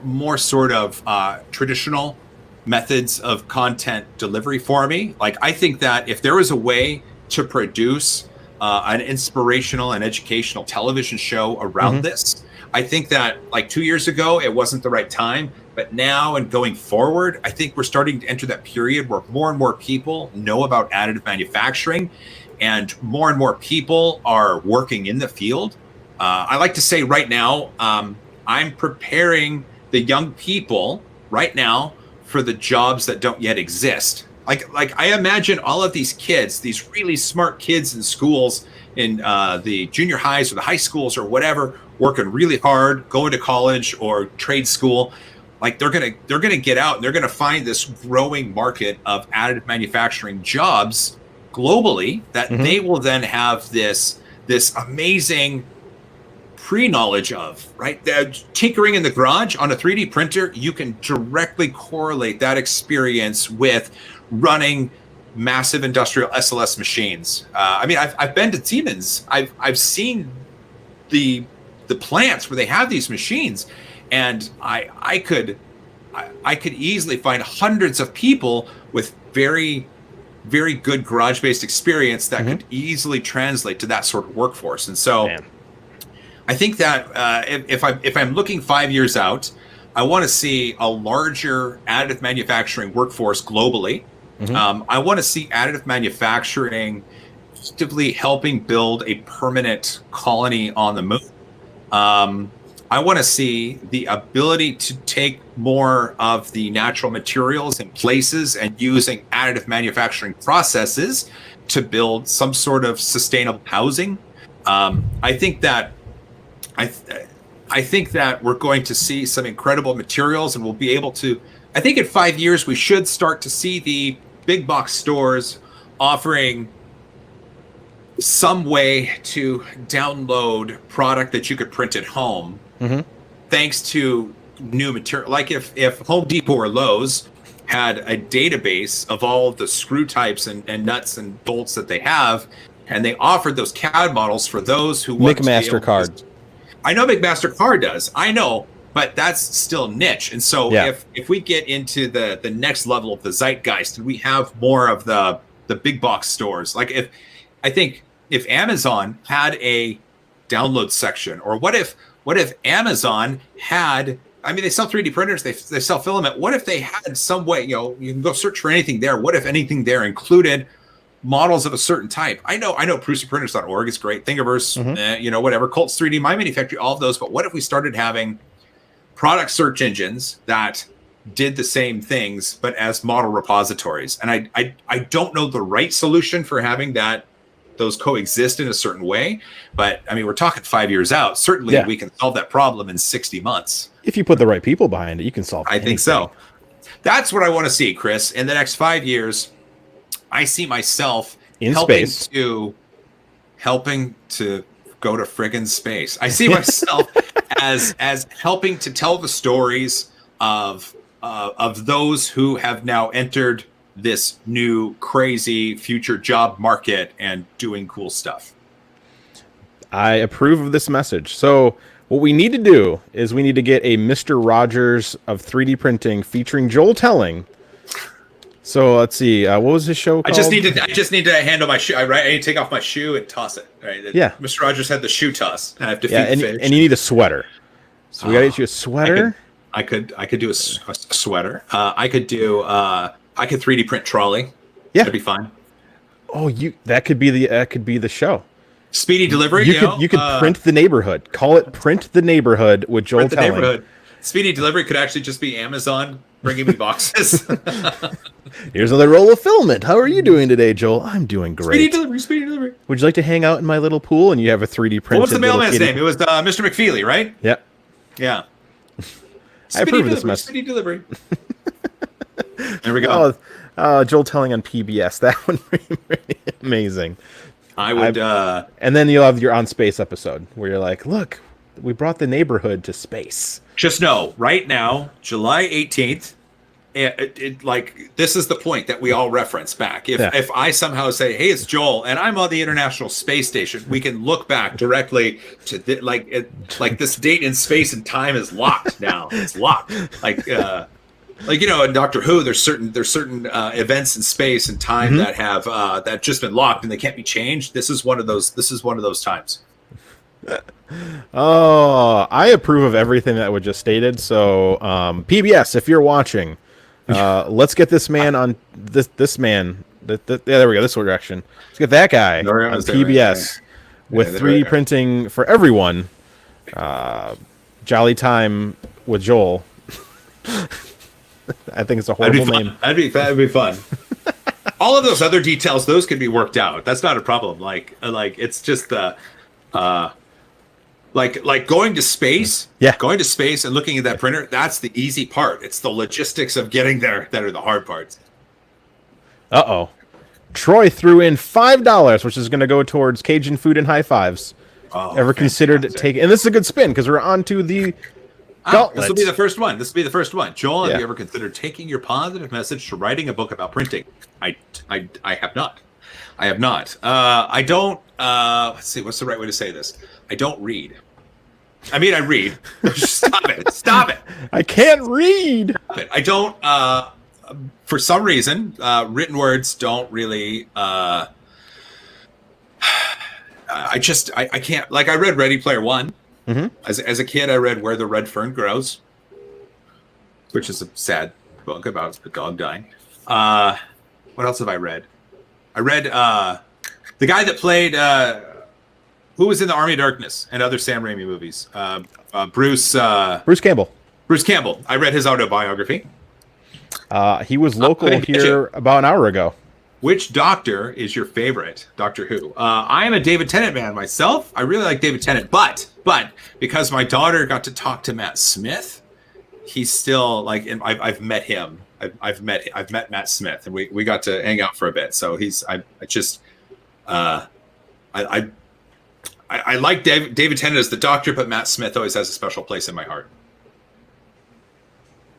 more sort of traditional methods of content delivery for me. Like, I think that if there was a way to produce an inspirational and educational television show around this, I think that like 2 years ago, it wasn't the right time. But now and going forward, I think we're starting to enter that period where more and more people know about additive manufacturing, and more people are working in the field. I like to say right now, I'm preparing the young people right now for the jobs that don't yet exist. Like I imagine all of these kids, these really smart kids in schools, in the junior highs or the high schools or whatever, working really hard, going to college or trade school. Like they're gonna get out and they're gonna find this growing market of additive manufacturing jobs globally that they will then have this amazing pre-knowledge of, right? Tinkering in the garage on a 3D printer, you can directly correlate that experience with running massive industrial SLS machines. I mean, I've been to Siemens. I've seen the plants where they have these machines, and I could easily find hundreds of people with very, very good garage-based experience that could easily translate to that sort of workforce. And so, I think that if I'm looking 5 years out, I want to see a larger additive manufacturing workforce globally. I want to see additive manufacturing actively helping build a permanent colony on the moon. I want to see the ability to take more of the natural materials and places and using additive manufacturing processes to build some sort of sustainable housing. I think that we're going to see some incredible materials, and we'll be able to, I think in 5 years, we should start to see the big box stores offering some way to download product that you could print at home, thanks to new material. Like if Home Depot or Lowe's had a database of all the screw types and nuts and bolts that they have, and they offered those CAD models for those who want to be able to. McMaster-Card. I know McMaster-Card does. I know, but that's still niche. And so if we get into the next level of the zeitgeist and we have more of the big box stores, like if Amazon had a download section, or what if Amazon had, I mean, they sell 3D printers, they sell filament. What if they had some way, you can go search for anything there. What if anything there included models of a certain type? I know PrusaPrinters.org is great. Thingiverse, whatever. Colts 3D, My Manufacturing, all of those. But what if we started having product search engines that did the same things, but as model repositories? And I don't know the right solution for having those coexist in a certain way. But I mean, we're talking 5 years out. Certainly we can solve that problem in 60 months. If you put the right people behind it, you can solve it. I think so. That's what I want to see, Chris. In the next 5 years, I see myself in helping space. Helping to go to friggin' space. I see myself as helping to tell the stories of of those who have now entered this new crazy future job market and doing cool stuff. I approve of this message. So what we need to do is we need to get a Mr. Rogers of 3D printing featuring Joel Telling. So let's see. What was his show called? I just need to handle my shoe. I need to take off my shoe and toss it. Right. Yeah. Mr. Rogers had the shoe toss. And I have to feed and, fish. and you need a sweater. So we got to get you a sweater. I could do a sweater. I could 3D print trolley. Yeah. That'd be fine. Oh, that could be the show. Speedy delivery. You could print the neighborhood. Call it Print the Neighborhood with Joel Telling. Neighborhood. Speedy delivery could actually just be Amazon bringing me boxes. Here's another roll of filament. How are you doing today, Joel? I'm doing great. Speedy delivery. Would you like to hang out in my little pool? And you have a 3D printed. What's the mailman's name? It was Mr. McFeely, right? Yep. Yeah. I approve of this mess. Speedy delivery. There we go. Joel Telling on PBS. That one really amazing. I would. And then you'll have your On Space episode where you're like, look, we brought the neighborhood to space. Just know, right now, July 18th, this is the point that we all reference back. If I somehow say, hey, it's Joel, and I'm on the International Space Station, we can look back directly to this date in space and time is locked now. It's locked. In Doctor Who, there's certain events in space and time that have just been locked and they can't be changed. This is one of those times. Oh, I approve of everything that was just stated. So, PBS, if you're watching, let's get this man on this man. There we go. This direction. Let's get that guy on PBS with 3D printing for everyone. Jolly Time with Joel. I think it's a horrible name. That'd be fun. All of those other details, those can be worked out. That's not a problem. It's just like going to space. Yeah. Going to space and looking at that printer, that's the easy part. It's the logistics of getting there that are the hard parts. Troy threw in $5, which is going to go towards Cajun food and high fives. Oh, ever considered taking? And this is a good spin because we're on to the gauntlet. This will be the first one. Joel, have you ever considered taking your positive message to writing a book about printing? I have not. I don't. Let's see. What's the right way to say this? I don't read. I mean, I read. Stop it. I can't read. I don't. For some reason, written words don't really. I can't. Like, I read Ready Player One. Mm-hmm. As a kid, I read Where the Red Fern Grows, which is a sad book about the dog dying. What else have I read? I read the guy that played who was in the Army of Darkness and other Sam Raimi movies. Bruce Campbell. Bruce Campbell. I read his autobiography. He was local here about an hour ago. Which Doctor is your favorite Doctor Who? I am a David Tennant man myself. I really like David Tennant, but because my daughter got to talk to Matt Smith, he's still like, and I've met him. I've met Matt Smith, and we got to hang out for a bit. So I like David Tennant as the Doctor, but Matt Smith always has a special place in my heart.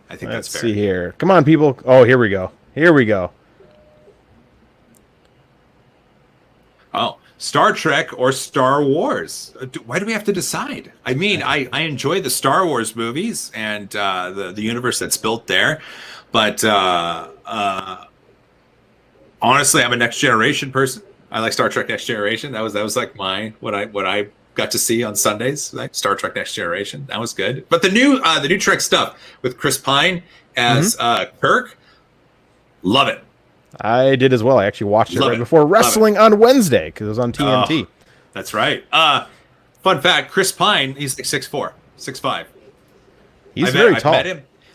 I think that's fair. Let's see here. Come on, people. Oh, here we go. Oh, Star Trek or Star Wars? Why do we have to decide? I mean, I enjoy the Star Wars movies and the universe that's built there, but honestly, I'm a Next Generation person. I like Star Trek Next Generation. That was like what I got to see on Sundays. Like Star Trek Next Generation, that was good. But the new Trek stuff with Chris Pine as Kirk, love it. I did as well. I actually watched it before wrestling on Wednesday because it was on TNT. Oh, that's right. Fun fact: Chris Pine, he's like 6'4", 6'5". He's very tall.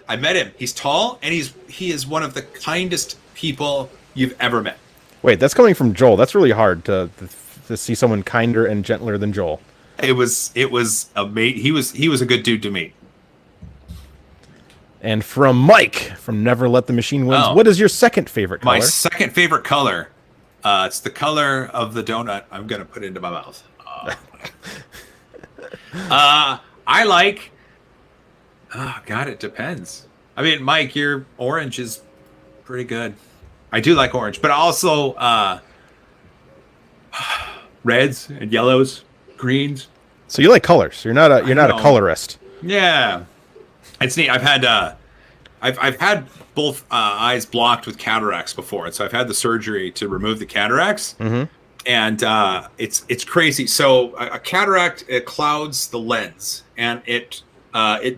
I met him. He's tall, and he is one of the kindest people you've ever met. Wait, that's coming from Joel. That's really hard to see someone kinder and gentler than Joel. It was amazing. He was a good dude to meet. And from Mike, from Never Let the Machine Win, what is your second favorite color? My second favorite color, it's the color of the donut I'm going to put into my mouth. I like, it depends. I mean, Mike, your orange is pretty good. I do like orange, but also reds and yellows, greens. So you like colors. You're not a colorist. Yeah, it's neat. I've had both eyes blocked with cataracts before, and so I've had the surgery to remove the cataracts, and it's crazy. So a cataract, it clouds the lens, and it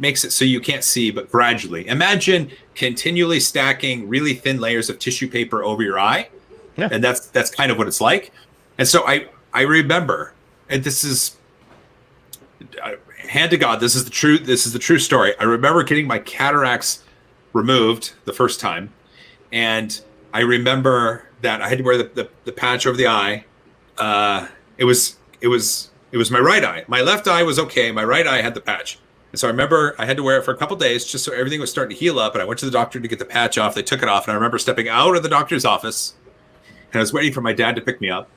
makes it so you can't see, but gradually. Imagine continually stacking really thin layers of tissue paper over your eye, and that's kind of what it's like. And so I remember, and this is hand to God, this is the true story. I remember getting my cataracts removed the first time, and I remember that I had to wear the patch over the eye. It was my right eye. My left eye was okay. My right eye had the patch. And so I remember I had to wear it for a couple days just so everything was starting to heal up. And I went to the doctor to get the patch off. They took it off. And I remember stepping out of the doctor's office, and I was waiting for my dad to pick me up.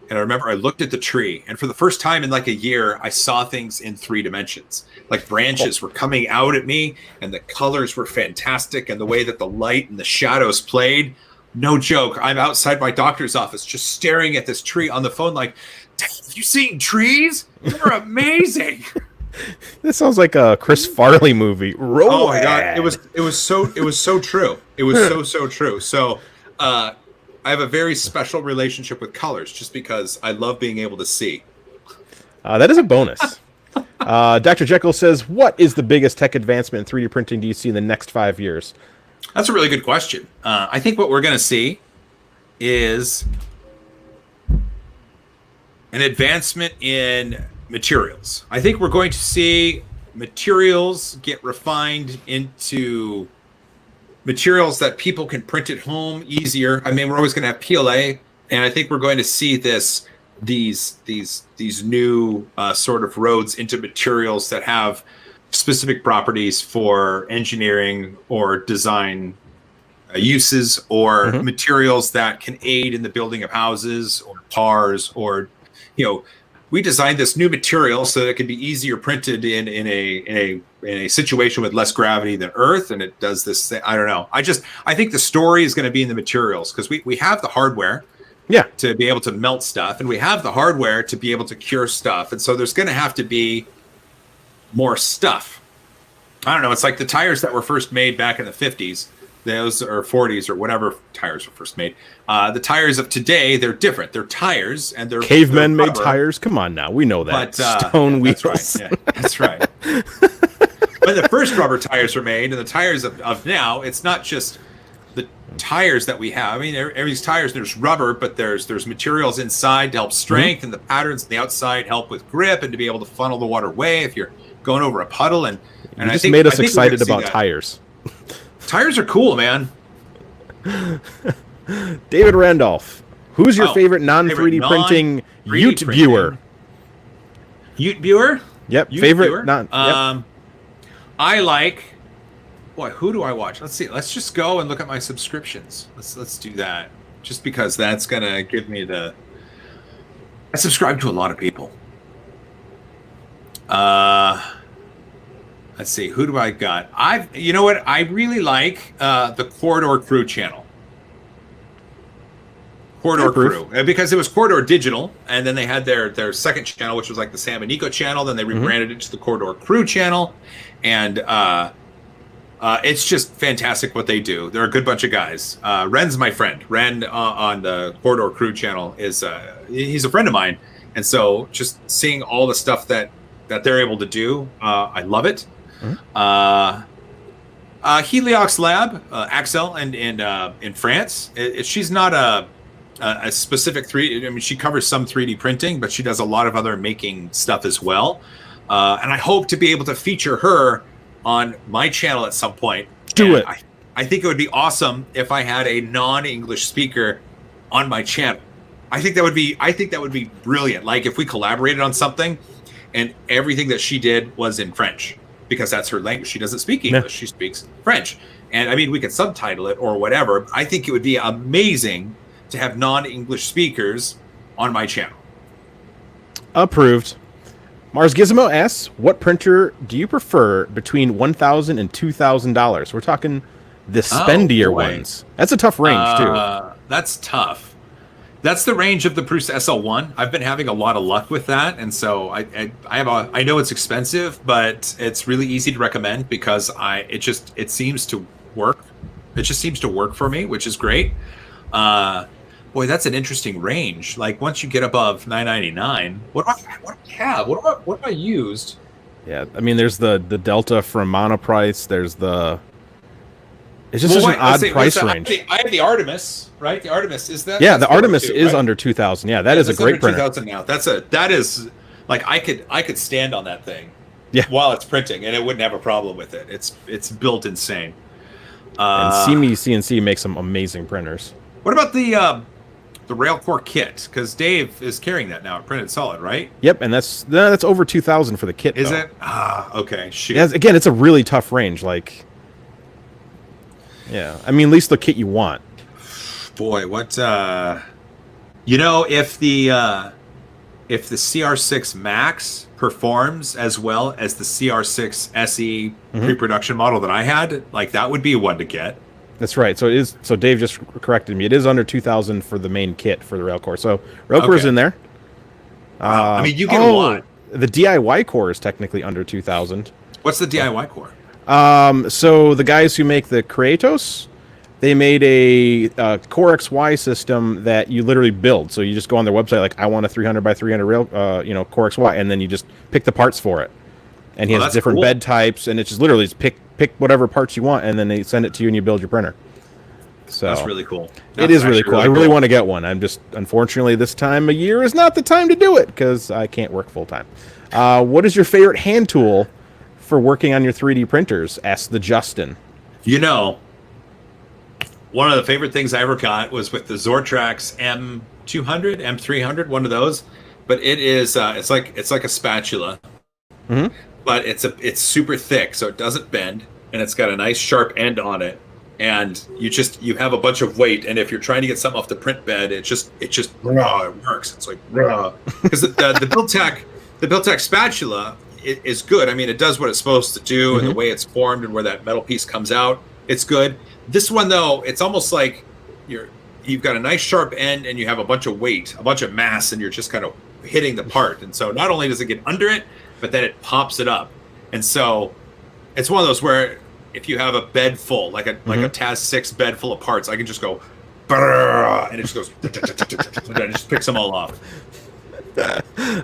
And I remember I looked at the tree, and for the first time in like a year, I saw things in 3 dimensions. Like branches were coming out at me, and the colors were fantastic, and the way that the light and the shadows played. No joke. I'm outside my doctor's office just staring at this tree on the phone like, have you seen trees? They're amazing. This sounds like a Chris Farley movie. Oh my God. It was so true. It was so true. So I have a very special relationship with colors just because I love being able to see. That is a bonus. Dr. Jekyll says, what is the biggest tech advancement in 3D printing do you see in the next 5 years? That's a really good question. I think what we're going to see is an advancement in materials. I think we're going to see materials get refined into materials that people can print at home easier. I mean, we're always going to have PLA, and I think we're going to see these new sort of roads into materials that have specific properties for engineering or design uses, or materials that can aid in the building of houses or cars, or we designed this new material so that it could be easier printed in a situation with less gravity than Earth, and it does this thing. I don't know. I think the story is going to be in the materials, because we have the hardware to be able to melt stuff, and we have the hardware to be able to cure stuff, and so there's going to have to be more stuff. I don't know. It's like the tires that were first made back in the 50s. Those or 40s or whatever tires were first made. The tires of today, they're different. They're tires, and they're cavemen made tires. Come on now, we know that. But, stone wheels. That's right. Yeah, that's right. When the first rubber tires were made, and the tires of now, it's not just the tires that we have. I mean, every tires, there's rubber, but there's materials inside to help strength, and the patterns on the outside help with grip and to be able to funnel the water away if you're going over a puddle. And you just made us excited about tires. Tires are cool, man. David Randolph, who's your favorite non-3D printing Ute viewer? Ute viewer? Yep. Ute favorite viewer? Yep. I like. Boy, who do I watch? Let's see. Let's just go and look at my subscriptions. Let's do that. Just because that's gonna give me the. I subscribe to a lot of people. Let's see, who do I got? You know what? I really like the Corridor Crew channel. Corridor Crew, because it was Corridor Digital, and then they had their second channel, which was like the Sam and Nico channel. Then they rebranded it to the Corridor Crew channel, and it's just fantastic what they do. They're a good bunch of guys. Ren's my friend. Ren on the Corridor Crew channel he's a friend of mine, and so just seeing all the stuff that they're able to do, I love it. Heliox Lab, Axel, and in France. She's not a specific 3D. I mean, she covers some 3D printing, but she does a lot of other making stuff as well. And I hope to be able to feature her on my channel at some point. Do it. I think it would be awesome if I had a non-English speaker on my channel. I think that would be brilliant. Like if we collaborated on something, and everything that she did was in French, because that's her language. She doesn't speak English. She speaks French. And I mean, we could subtitle it or whatever. I think it would be amazing to have non-English speakers on my channel. Approved. Mars Gizmo asks, what printer do you prefer between $1,000 and $2,000? We're talking the spendier ones. That's a tough range too. That's tough. That's the range of the Prusa SL1. I've been having a lot of luck with that, and so I know it's expensive, but it's really easy to recommend because it seems to work. It just seems to work for me, which is great. Boy, that's an interesting range. Like once you get above $999, what do I have? What have I used? Yeah, I mean, there's the Delta from Monoprice. There's the. It's just such an odd price range. I have the Artemis, right? The Artemis is that? Yeah, the Artemis is under 2,000. Yeah, that is a great printer. 2,000 now. That is like I could stand on that thing. Yeah. While it's printing, and it wouldn't have a problem with it. It's built insane. And CME CNC makes some amazing printers. What about the Railcore kit? Because Dave is carrying that now at Printed Solid, right? Yep, and that's over 2,000 for the kit. Is it? Okay. Shoot. Yeah, again, it's a really tough range. Like, yeah, I mean, at least the kit you want. Boy, what if the CR6 Max performs as well as the CR6 SE pre-production model that I had, like that would be one to get. That's right. So it is. So Dave just corrected me. It is under 2,000 for the main kit for the Railcore. So Railcore's in there. I mean, you get a lot. The DIY core is technically under 2,000. What's the DIY core? So the guys who make the Kratos, they made a Core XY system that you literally build. So you just go on their website, like I want a 300 by 300 rail, Core XY, and then you just pick the parts for it. And he has different bed types, and it's just literally just pick whatever parts you want, and then they send it to you, and you build your printer. So that's really cool. It is really cool. I really want to get one. I'm just, unfortunately, this time of year is not the time to do it because I can't work full time. What is your favorite hand tool for working on your 3D printers? Asked the Justin. One of the favorite things I ever got was with the Zortrax M200, M300, one of those. But it is it's like a spatula, but it's super thick, so it doesn't bend, and it's got a nice sharp end on it. And you have a bunch of weight, and if you're trying to get something off the print bed, it works. It's like because the Built-Tech spatula is good. I mean, it does what it's supposed to do, and the way it's formed and where that metal piece comes out, it's good. This one though, it's almost like you've got a nice sharp end, and you have a bunch of weight, a bunch of mass, and you're just kind of hitting the part. And so not only does it get under it, but then it pops it up. And so it's one of those where if you have a bed full, like a TAS 6 bed full of parts, I can just go, and it just goes, and it just picks them all off.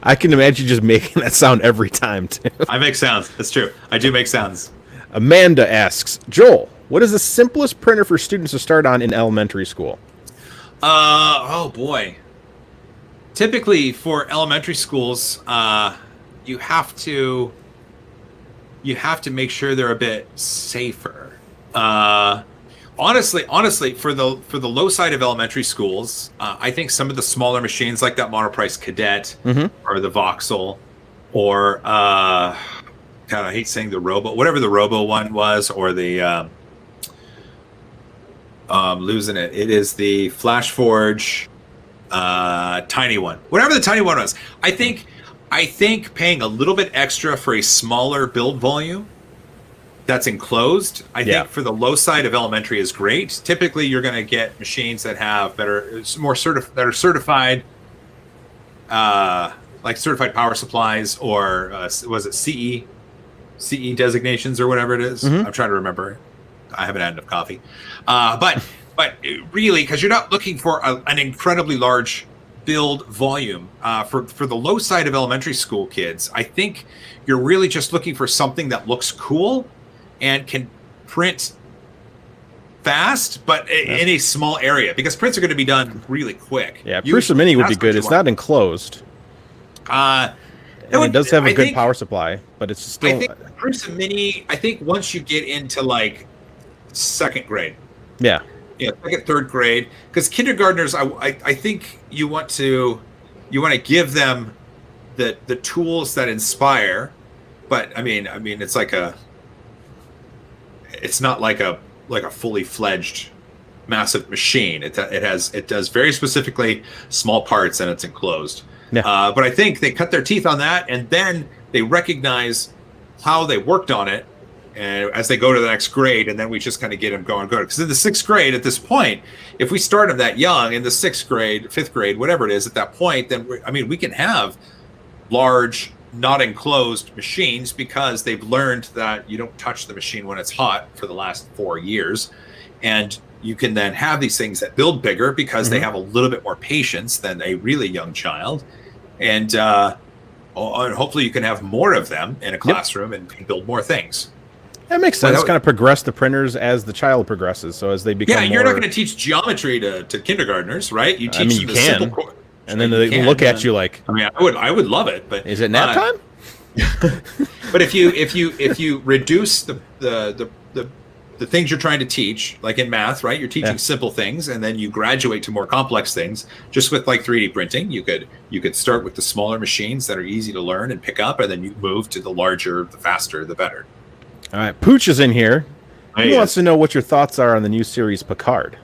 I can imagine just making that sound every time too. I make sounds. That's true. I do make sounds. Amanda asks, Joel, what is the simplest printer for students to start on in elementary school? Oh boy. Typically for elementary schools, you have to make sure they're a bit safer. Honestly, for the low side of elementary schools, I think some of the smaller machines like that Monoprice Cadet or the Voxel, or God, I hate saying the Robo, whatever the Robo one was, or the losing it. It is the FlashForge tiny one, whatever the tiny one was. I think paying a little bit extra for a smaller build volume that's enclosed, I think for the low side of elementary is great. Typically, you're going to get machines that have that are certified, like certified power supplies, or was it CE designations or whatever it is. I'm trying to remember. I haven't had enough coffee, but really, because you're not looking for an incredibly large build volume for the low side of elementary school kids. I think you're really just looking for something that looks cool and can print fast, but in a small area, because prints are going to be done really quick. Yeah, Prusa Mini would be good. It's not enclosed. It does have a good power supply, but it's still. I think Prusa Mini. I think once you get into like second grade. Yeah, second, third grade, because kindergartners, I think you want to give them the tools that inspire, but I mean it's not like a fully fledged massive machine. It does very specifically small parts, and it's enclosed. Yeah. But I think they cut their teeth on that, and then they recognize how they worked on it, and as they go to the next grade, and then we just kind of get them going. Because in the 6th grade, at this point, if we start them that young, in the 6th grade, 5th grade, whatever it is, at that point, then we can have large, not enclosed machines because they've learned that you don't touch the machine when it's hot for the last 4 years, and you can then have these things that build bigger because they have a little bit more patience than a really young child, and hopefully you can have more of them in a classroom and build more things. That makes sense. Kind of progress the printers as the child progresses. So as they become you're not going to teach geometry to kindergartners, right? You teach them simple and then they look at you like. I mean, I would love it, but is it nap time? But if you reduce the things you're trying to teach, like in math, right? You're teaching simple things, and then you graduate to more complex things. Just with like 3D printing, you could start with the smaller machines that are easy to learn and pick up, and then you move to the larger, the faster, the better. All right, Pooch is in here. He wants to know what your thoughts are on the new series Picard.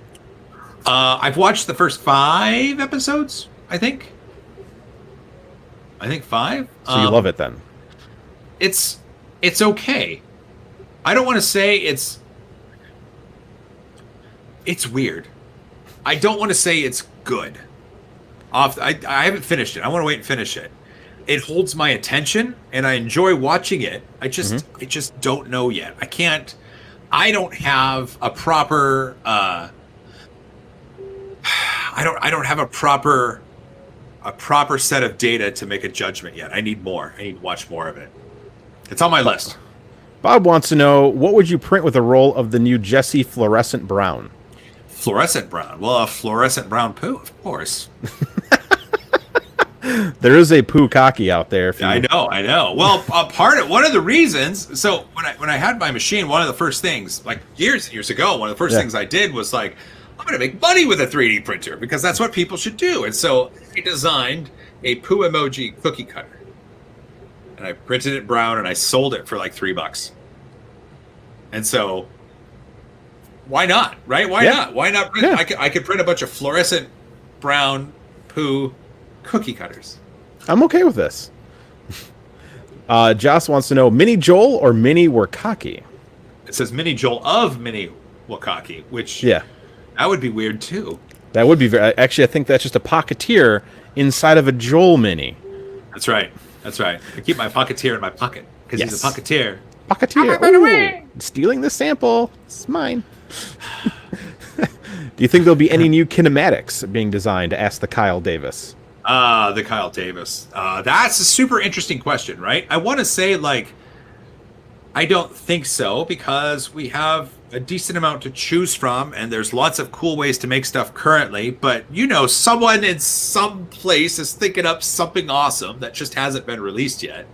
I've watched the first 5 episodes, I think 5. So you love it then? It's okay. I don't want to say it's weird. I don't want to say it's good. I haven't finished it. I want to wait and finish it. It holds my attention, and I enjoy watching it. I just don't know yet. I don't have a proper. I don't have a proper set of data to make a judgment yet. I need more. I need to watch more of it. It's on my list. Bob wants to know, what would you print with a roll of the new Jessie Fluorescent Brown? Fluorescent brown. Well, a fluorescent brown poo, of course. There is a poo cocky out there. I know. Well, one of the reasons. So when I had my machine, one of the first things, like years and years ago, one of the first things I did was like, I'm going to make money with a 3D printer because that's what people should do. And so I designed a poo emoji cookie cutter, and I printed it brown, and I sold it for like $3. And so, why not? Right? Why not? Why not? I could print a bunch of fluorescent brown poo cookie cutters. I'm okay with this. Joss wants to know, Mini Joel or Mini Wakaki? It says Mini Joel of Mini Wakaki, which that would be weird too. That would be very. Actually, I think that's just a Pocketeer inside of a Joel Mini. That's right. I keep my Pocketeer in my pocket because he's a Pocketeer. Pocketeer. Ooh, stealing the sample. It's mine. Do you think there'll be any new kinematics being designed? Asked the Kyle Davis. The Kyle Davis. That's a super interesting question, right? I want to say, like, I don't think so, because we have a decent amount to choose from, and there's lots of cool ways to make stuff currently, but, someone in some place is thinking up something awesome that just hasn't been released yet.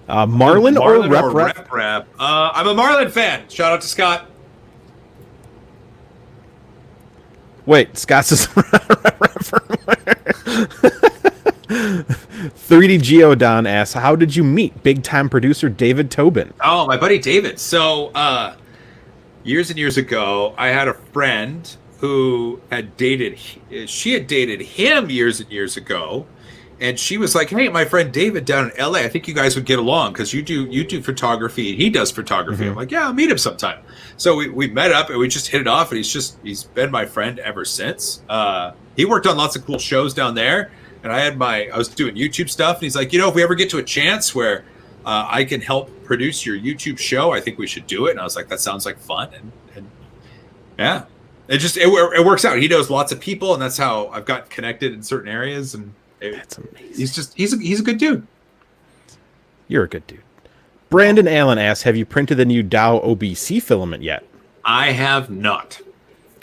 Marlin or Rep? I'm a Marlin fan. Shout out to Scott. Wait, Scott's is 3D Geodon asks, how did you meet big-time producer David Tobin? Oh, my buddy David. So, years and years ago, I had a friend who had dated him years and years ago. And she was like, hey, my friend David down in LA, I think you guys would get along because you do photography and he does photography. I'm like, yeah, I'll meet him sometime. So we met up and we just hit it off, and he's been my friend ever since. He worked on lots of cool shows down there, and I was doing YouTube stuff, and he's like, if we ever get to a chance where I can help produce your YouTube show, I think we should do it. And I was like, that sounds like fun. And yeah, it works out. He knows lots of people, and that's how I've got connected in certain areas. And that's amazing. He's a good dude. You're a good dude. Brandon Allen asks, have you printed the new Dow OBC filament yet? I have not.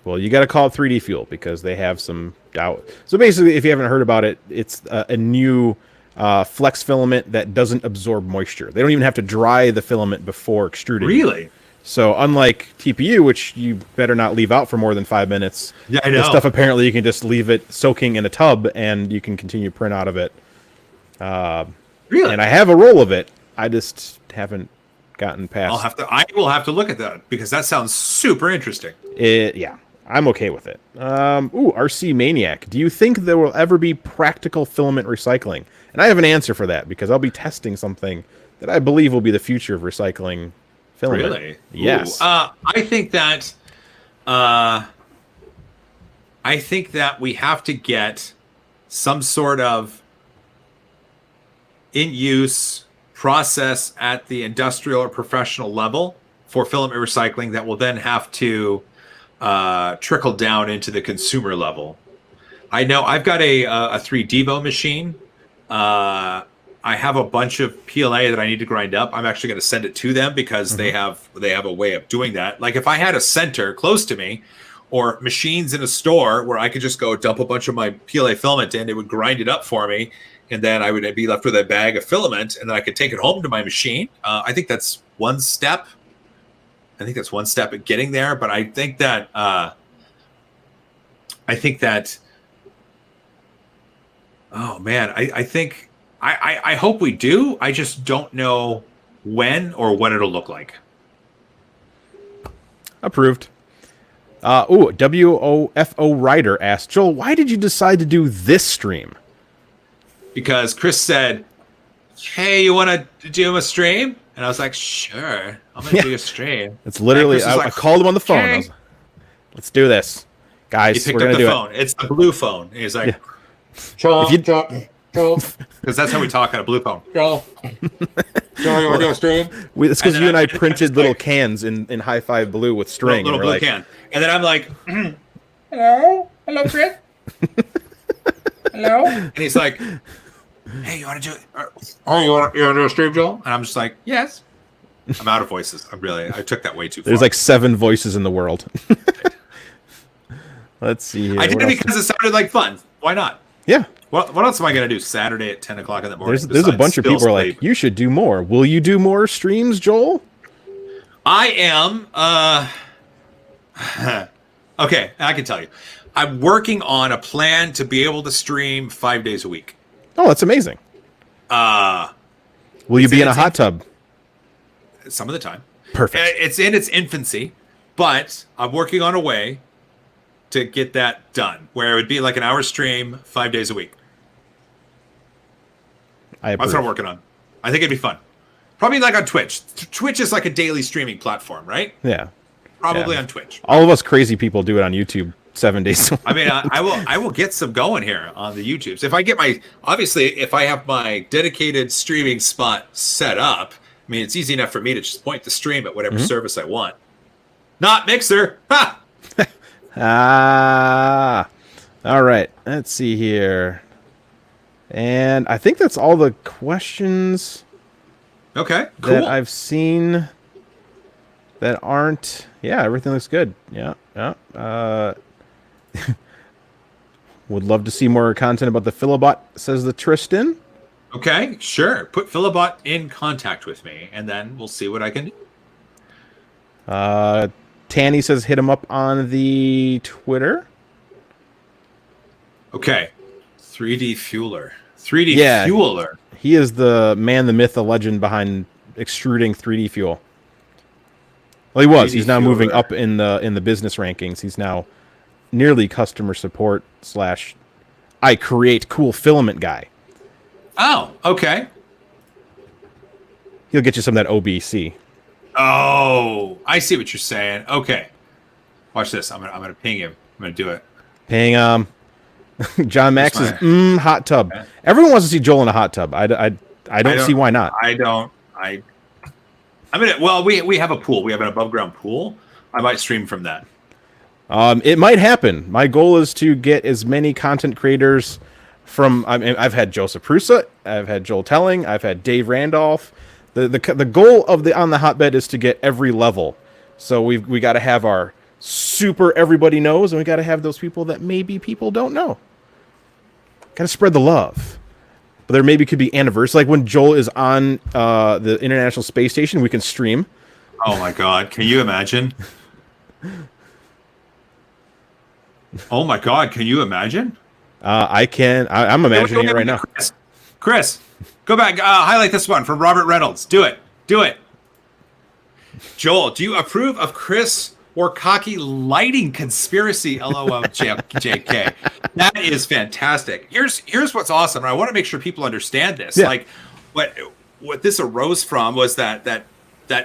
Well, you got to call it 3D Fuel because they have some Dow. So basically, if you haven't heard about it, it's a new flex filament that doesn't absorb moisture. They don't even have to dry the filament before extruding. Really? So unlike TPU, which you better not leave out for more than 5 minutes, yeah, I know. This stuff apparently you can just leave it soaking in a tub and you can continue to print out of it. Really? And I have a roll of it. I just haven't gotten past. I will have to look at that because that sounds super interesting. Yeah. I'm okay with it. RC Maniac. Do you think there will ever be practical filament recycling? And I have an answer for that because I'll be testing something that I believe will be the future of recycling filament. Really? Yes. I think that we have to get some sort of in-use process at the industrial or professional level for filament recycling that will then have to trickle down into the consumer level. I know I've got a 3Devo machine. I have a bunch of PLA that I need to grind up. I'm actually going to send it to them because they have a way of doing that. Like if I had a center close to me or machines in a store where I could just go dump a bunch of my PLA filament in, it would grind it up for me. And then I would be left with a bag of filament and then I could take it home to my machine. I think that's one step. At getting there. But I think that, oh man, I hope we do. I just don't know when or what it'll look like. Approved. WOFO Rider asked, Joel, why did you decide to do this stream? Because Chris said, hey, you want to do a stream? And I was like, sure, I'm going to do a stream. It's literally, I called him on the phone. Okay. I was like, let's do this. Guys, he we're picked going to up the do phone. It's the blue phone. And he's like, Yeah. Joel, because that's how we talk on a blue phone. Joel, you want to do a stream? It's because And you and I then printed little cans in high five blue with string. Little and blue we're like, can. And then I'm like, Hello, Chris. Hello. and he's like, hey, you want to do it? Oh, you want to do a stream, Joel? And I'm just like, yes. I'm out of voices. I took that way too far. There's like 7 voices in the world. Let's see here. I did What it else? because it sounded like fun. Why not? Yeah. What else am I going to do Saturday at 10 o'clock in the morning? There's a bunch of people who are like, sleep? you should do more. Will you do more streams, Joel? I am. Okay, I can tell you. I'm working on a plan to be able to stream 5 days a week. Oh, that's amazing. Will you be in a hot tub? Some of the time. Perfect. It's in its infancy, but I'm working on a way to get that done where it would be like an hour stream 5 days a week. I That's what I'm approve. working on. I think it'd be fun. Probably like on Twitch. Twitch is like a daily streaming platform, right? Yeah. Probably Yeah. on Twitch. All of us crazy people do it on YouTube 7 days a week. I mean, I will get some going here on the YouTubes. If I get if I have my dedicated streaming spot set up, I mean, it's easy enough for me to just point the stream at whatever service I want. Not Mixer. Ha! All right. Let's see here. And I think that's all the questions Okay, cool. that I've seen that aren't. Yeah, everything looks good. Yeah. Would love to see more content about the Philobot, says the Tristan. Okay, sure. Put Philobot in contact with me, and then we'll see what I can do. Tanny says hit him up on the Twitter. Okay. 3D Fueler. 3D Yeah. Fueler. He is the man, the myth, the legend behind extruding 3D fuel. Well, he was. 3D He's now moving fueler. up in the business rankings. He's now nearly customer support / I create cool filament guy. Oh, okay. He'll get you some of that OBC. Oh, I see what you're saying. Okay. Watch this. I'm gonna ping him. I'm gonna do it. Paying John Max That's is hot tub. Okay. Everyone wants to see Joel in a hot tub. I don't see why not. I don't. Well, we have a pool. We have an above ground pool. I might stream from that. It might happen. My goal is to get as many content creators from. I've had Joseph Prusa, I've had Joel Telling, I've had Dave Randolph. The goal of the On the Hotbed is to get every level. So we got to have our super everybody knows, and we got to have those people that maybe people don't know. Got to spread the love. But there maybe could be anniversaries, like when Joel is on the International Space Station, we can stream. Oh my God! Can you imagine? Oh my God! Can you imagine? I can. I'm imagining it right now. Chris, go back. Highlight this one from Robert Reynolds. Do it. Do it. Joel, do you approve of Chris or cocky lighting conspiracy. LOL, JK. That is fantastic. Here's what's awesome. And I want to make sure people understand this. Yeah. Like what this arose from was that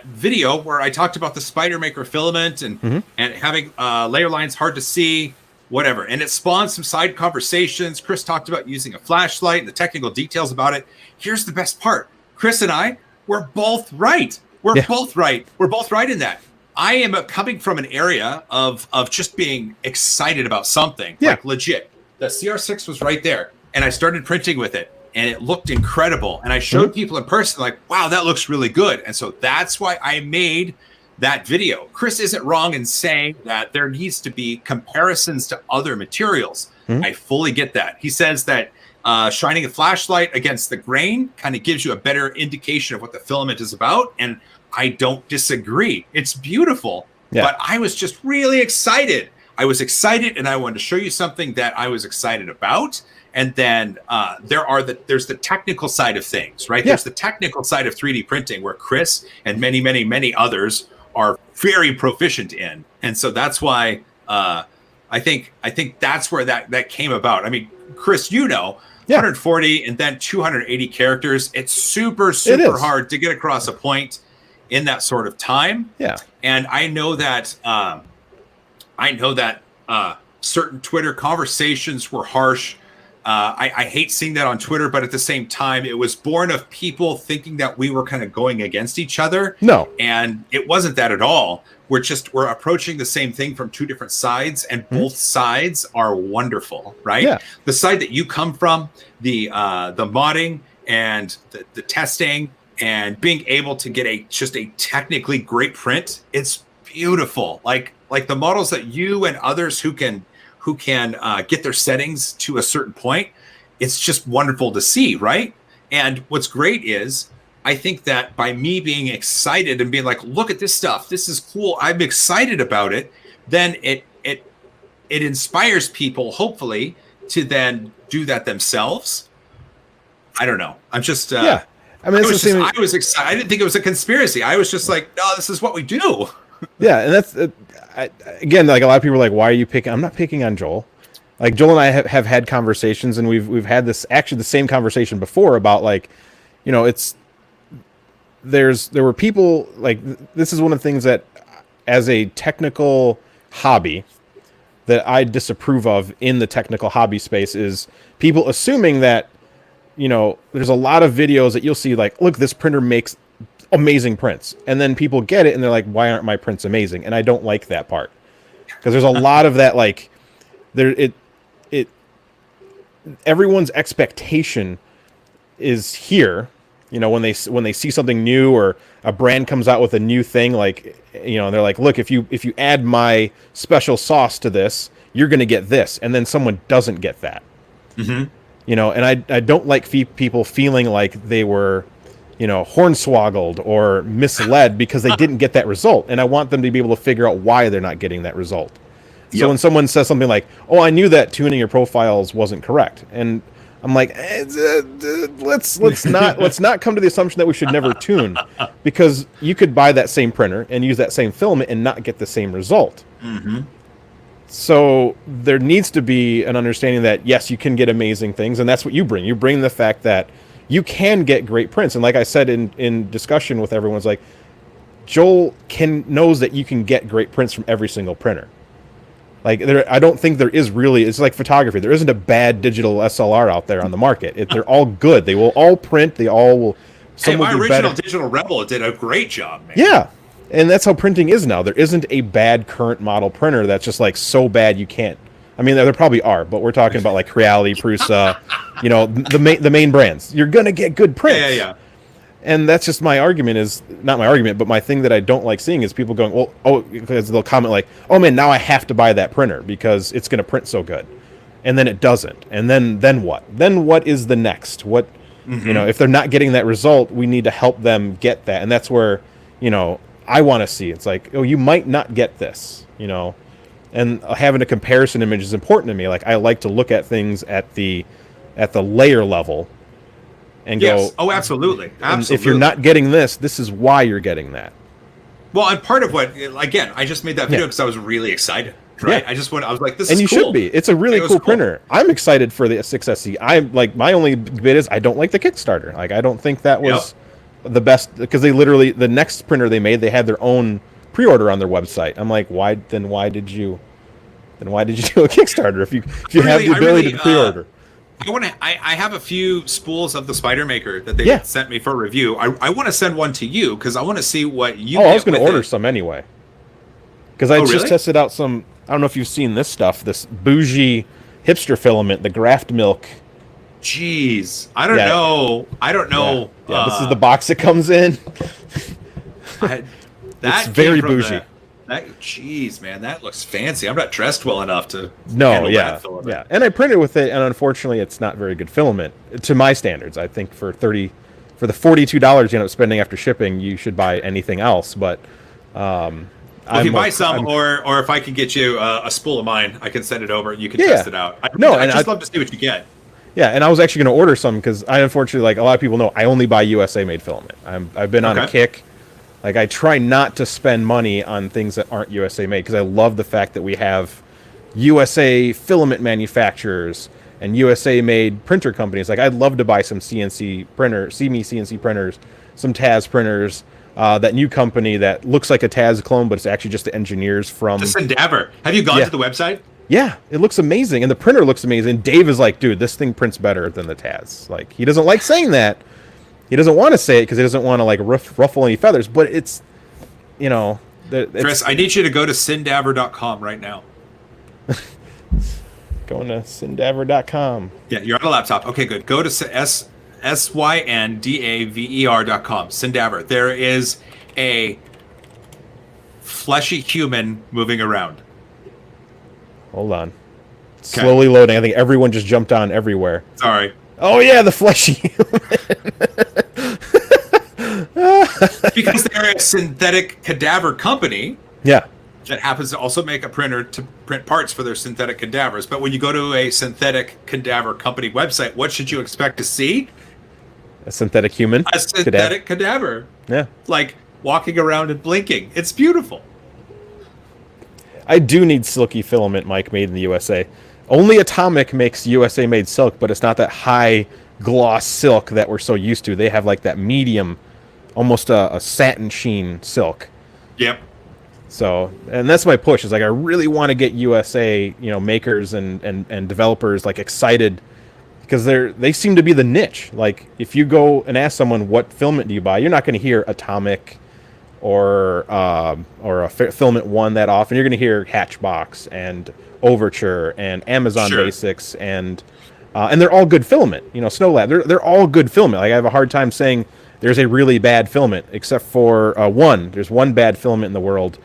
video where I talked about the Spider Maker filament and having layer lines hard to see, whatever. And it spawned some side conversations. Chris talked about using a flashlight and the technical details about it. Here's the best part. Chris and I, we're both right. We're both right. We're both right in that. I am coming from an area of just being excited about something. Yeah. Like legit. The CR6 was right there. And I started printing with it. And it looked incredible. And I showed people in person like, wow, that looks really good. And so that's why I made that video. Chris isn't wrong in saying that there needs to be comparisons to other materials. I fully get that. He says that shining a flashlight against the grain kind of gives you a better indication of what the filament is about. And I don't disagree. It's beautiful. Yeah. But I was just really excited. I was excited and I wanted to show you something that I was excited about. And then there's the technical side of things, right? Yeah. There's the technical side of 3D printing where Chris and many, many, many others are very proficient in. And so that's why I think that's where that came about. I mean, Chris, 140 and then 280 characters. It's super hard to get across a point in that sort of time. Yeah. And I know that certain Twitter conversations were harsh. I hate seeing that on Twitter, but at the same time, it was born of people thinking that we were kind of going against each other. No. And it wasn't that at all. We're approaching the same thing from two different sides, and both sides are wonderful, right? Yeah. The side that you come from, the modding and the testing and being able to get just a technically great print, it's beautiful. Like the models that you and others who can get their settings to a certain point, it's just wonderful to see, right? And what's great is, I think that by me being excited and being like, look at this stuff, this is cool, I'm excited about it, then it inspires people, hopefully, to then do that themselves. I don't know. I'm just... I was excited. I didn't think it was a conspiracy. I was just like, no, this is what we do. Yeah, and that's... again, like a lot of people are like, why are you picking? I'm not picking on Joel. Like Joel and I have had conversations, and we've had the same conversation before about like, there were people like, this is one of the things that as a technical hobby that I disapprove of in the technical hobby space is people assuming that, there's a lot of videos that you'll see like, look, this printer makes amazing prints, and then people get it and they're like, why aren't my prints amazing? And I don't like that part, because there's a lot of that, like everyone's expectation is here, when they see something new or a brand comes out with a new thing, like, and they're like, look, if you add my special sauce to this, you're going to get this, and then someone doesn't get that. And I don't like people feeling like they were hornswoggled or misled because they didn't get that result. And I want them to be able to figure out why they're not getting that result. So when someone says something like, oh, I knew that tuning your profiles wasn't correct, and I'm like, let's not come to the assumption that we should never tune, because you could buy that same printer and use that same filament and not get the same result. So there needs to be an understanding that, yes, you can get amazing things, and that's what you bring. You bring the fact that you can get great prints. And like I said in discussion with everyone, it's like, Joel knows that you can get great prints from every single printer. Like, I don't think there is really, it's like photography. There isn't a bad digital SLR out there on the market. They're all good. They will all print. They all will. Hey, my original Digital Rebel did a great job, man. Yeah. And that's how printing is now. There isn't a bad current model printer that's just like so bad you can't. I mean, there probably are, but we're talking about like Creality, Prusa, the main brands. You're going to get good prints. Yeah. And that's just my argument, is not my argument, but my thing that I don't like seeing is people going, because they'll comment like, oh man, now I have to buy that printer because it's going to print so good. And then it doesn't. And then what? Then what is the next? What, if they're not getting that result, we need to help them get that. And that's where, I want to see. It's like, oh, you might not get this, and having a comparison image is important to me. Like, I like to look at things at the layer level and go, oh, absolutely. If you're not getting this is why you're getting that. Well, and part of what, again, I just made that video Yeah. because I was really excited, right? Yeah. I was like, this And is you cool. should be. It's a really It was cool printer. I'm excited for the 6SC. I'm like, my only bit is I don't like the Kickstarter. Like, I don't think that was the best, because they literally, the next printer they made, they had their own pre-order on their website. I'm like, why did you do a Kickstarter if you have the ability to pre-order? I have a few spools of the Spider Maker that they Yeah. sent me for review. I want to send one to you because I want to see what you. I was going to order some anyway. Because I just really? tested out some. I don't know if you've seen this stuff. This bougie hipster filament, the Graft Milk. Jeez, I don't Yeah. know. I don't know. Yeah, this is the box it comes in. That It's very came from bougie. Jeez, man, that looks fancy. I'm not dressed well enough to. No, handle yeah, that filament. yeah. And I printed with it, and unfortunately, it's not very good filament to my standards. I think for the $42 you end up spending after shipping, you should buy anything else. But Well, if you buy some, or if I can get you a spool of mine, I can send it over. You can Yeah. test it out. I just love to see what you get. yeah, and I was actually going to order some because I unfortunately, like a lot of people know, I only buy USA made filament. I've been on a kick. Like, I try not to spend money on things that aren't USA made because I love the fact that we have USA filament manufacturers and USA made printer companies. Like, I'd love to buy some CNC printers, some Taz printers, that new company that looks like a Taz clone, but it's actually just the engineers from... The Endeavor. Have you gone Yeah. to the website? Yeah, it looks amazing, and the printer looks amazing. Dave is like, dude, this thing prints better than the Taz. Like, he doesn't like saying that. He doesn't want to say it because he doesn't want to like ruffle any feathers. But it's, you know, Chris, I need you to go to syndaver.com right now. Going to syndaver.com. Yeah, you're on a laptop. Okay, good. Go to syndaver.com. Syndaver. There is a fleshy human moving around. Hold on. Slowly loading. I think everyone just jumped on everywhere. Sorry. Oh yeah, the fleshy. Because they're a synthetic cadaver company Yeah. that happens to also make a printer to print parts for their synthetic cadavers. But when you go to a synthetic cadaver company website, what should you expect to see? A synthetic human. A synthetic cadaver. Yeah. Like walking around and blinking. It's beautiful. I do need silky filament, Mike, made in the USA. Only Atomic makes USA made silk, but it's not that high gloss silk that we're so used to. They have like that medium, almost a satin sheen silk. Yep. So, and that's my push, is like I really want to get USA, makers and developers like excited, because they seem to be the niche. Like, if you go and ask someone what filament do you buy, you're not going to hear Atomic or a Filament One that often. You're going to hear Hatchbox and Overture and Amazon Basics and they're all good filament. Snow Lab. They're all good filament. Like, I have a hard time saying there's a really bad filament, except for one. There's one bad filament in the world,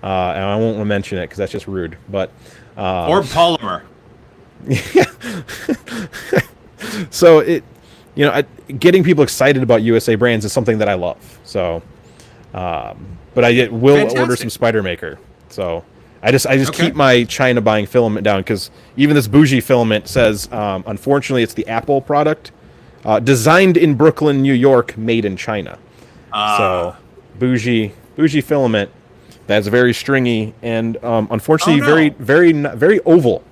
and I won't mention it because that's just rude. But or polymer. So getting people excited about USA brands is something that I love. So, but I will order some Spider Maker. So I just keep my China buying filament down, because even this bougie filament says, unfortunately, it's the Apple product, designed in Brooklyn, New York, made in China. So bougie filament that's very stringy and unfortunately very oval.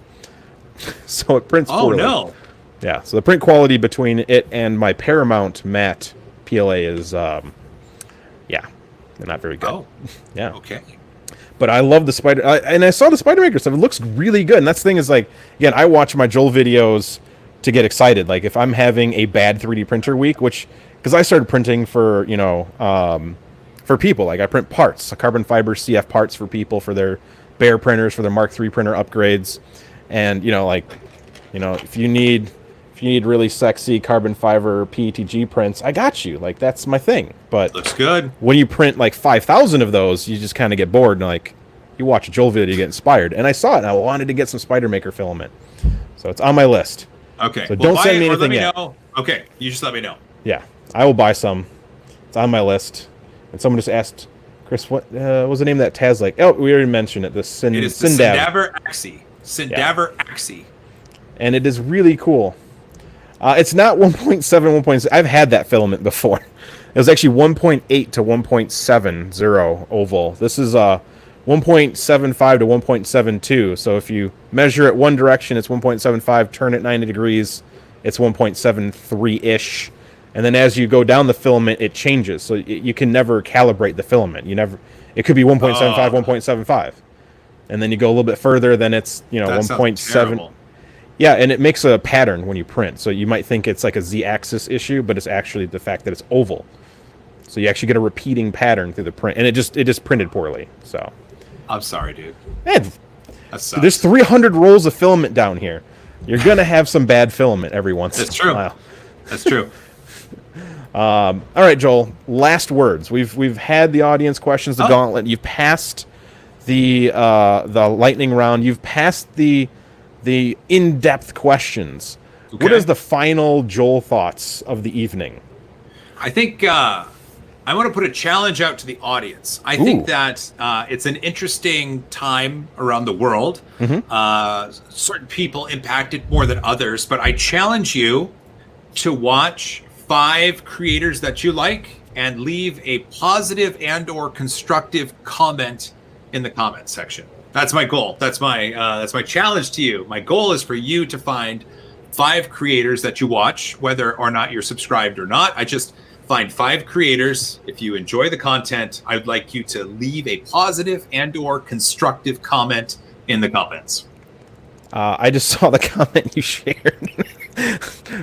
So it prints poorly. Oh no. Yeah, so the print quality between it and my Paramount matte PLA is, they're not very good. Oh, yeah. Okay. But I love the Spider, and I saw the Spider Maker stuff. It looks really good, and that's the thing is, like, again, I watch my Joel videos to get excited. Like, if I'm having a bad 3D printer week, because I started printing for people. Like, I print parts, carbon fiber CF parts for people for their Bear printers, for their Mark III printer upgrades, and if you need really sexy carbon fiber PETG prints, I got you. Like, that's my thing. But Looks good. when you print like 5,000 of those, you just kind of get bored, and like, you watch a Joel video, you get inspired. And I saw it, and I wanted to get some Spider Maker filament, so it's on my list. Okay. So don't send me anything yet. Know. Okay, you just let me know. Yeah, I will buy some. It's on my list. And someone just asked, Chris, what was the name of that Taz? Like, oh, we already mentioned it. It is the Syndaver Axie. Axie. And it is really cool. It's not 1.7, 1.6. I've had that filament before. was actually 1.8 to 1.70 oval. This is 1.75 to 1.72. So if you measure it one direction, it's 1.75. Turn it 90 degrees, it's 1.73-ish. And then as you go down the filament, it changes. So you can never calibrate the filament. It could be 1.75, 1.75. And then you go a little bit further, then it's 1.7. Yeah, and it makes a pattern when you print. So you might think it's like a z-axis issue, but it's actually the fact that it's oval. So you actually get a repeating pattern through the print, and it just printed poorly. So I'm sorry, dude. Man, That sucks. there's 300 rolls of filament down here. You're gonna have some bad filament every once in a while. That's true. All right, Joel. Last words. We've had the audience questions, the gauntlet. You've passed the lightning round. You've passed the in-depth questions. Okay. What is the final Joel thoughts of the evening? I think I want to put a challenge out to the audience. I think that it's an interesting time around the world. Mm-hmm. Certain people impacted more than others, but I challenge you to watch 5 creators that you like and leave a positive and or constructive comment in the comment section. That's my goal. That's my challenge to you. My goal is for you to find 5 creators that you watch, whether or not you're subscribed or not. I just find 5 creators. If you enjoy the content, I would like you to leave a positive and or constructive comment in the comments. I just saw the comment you shared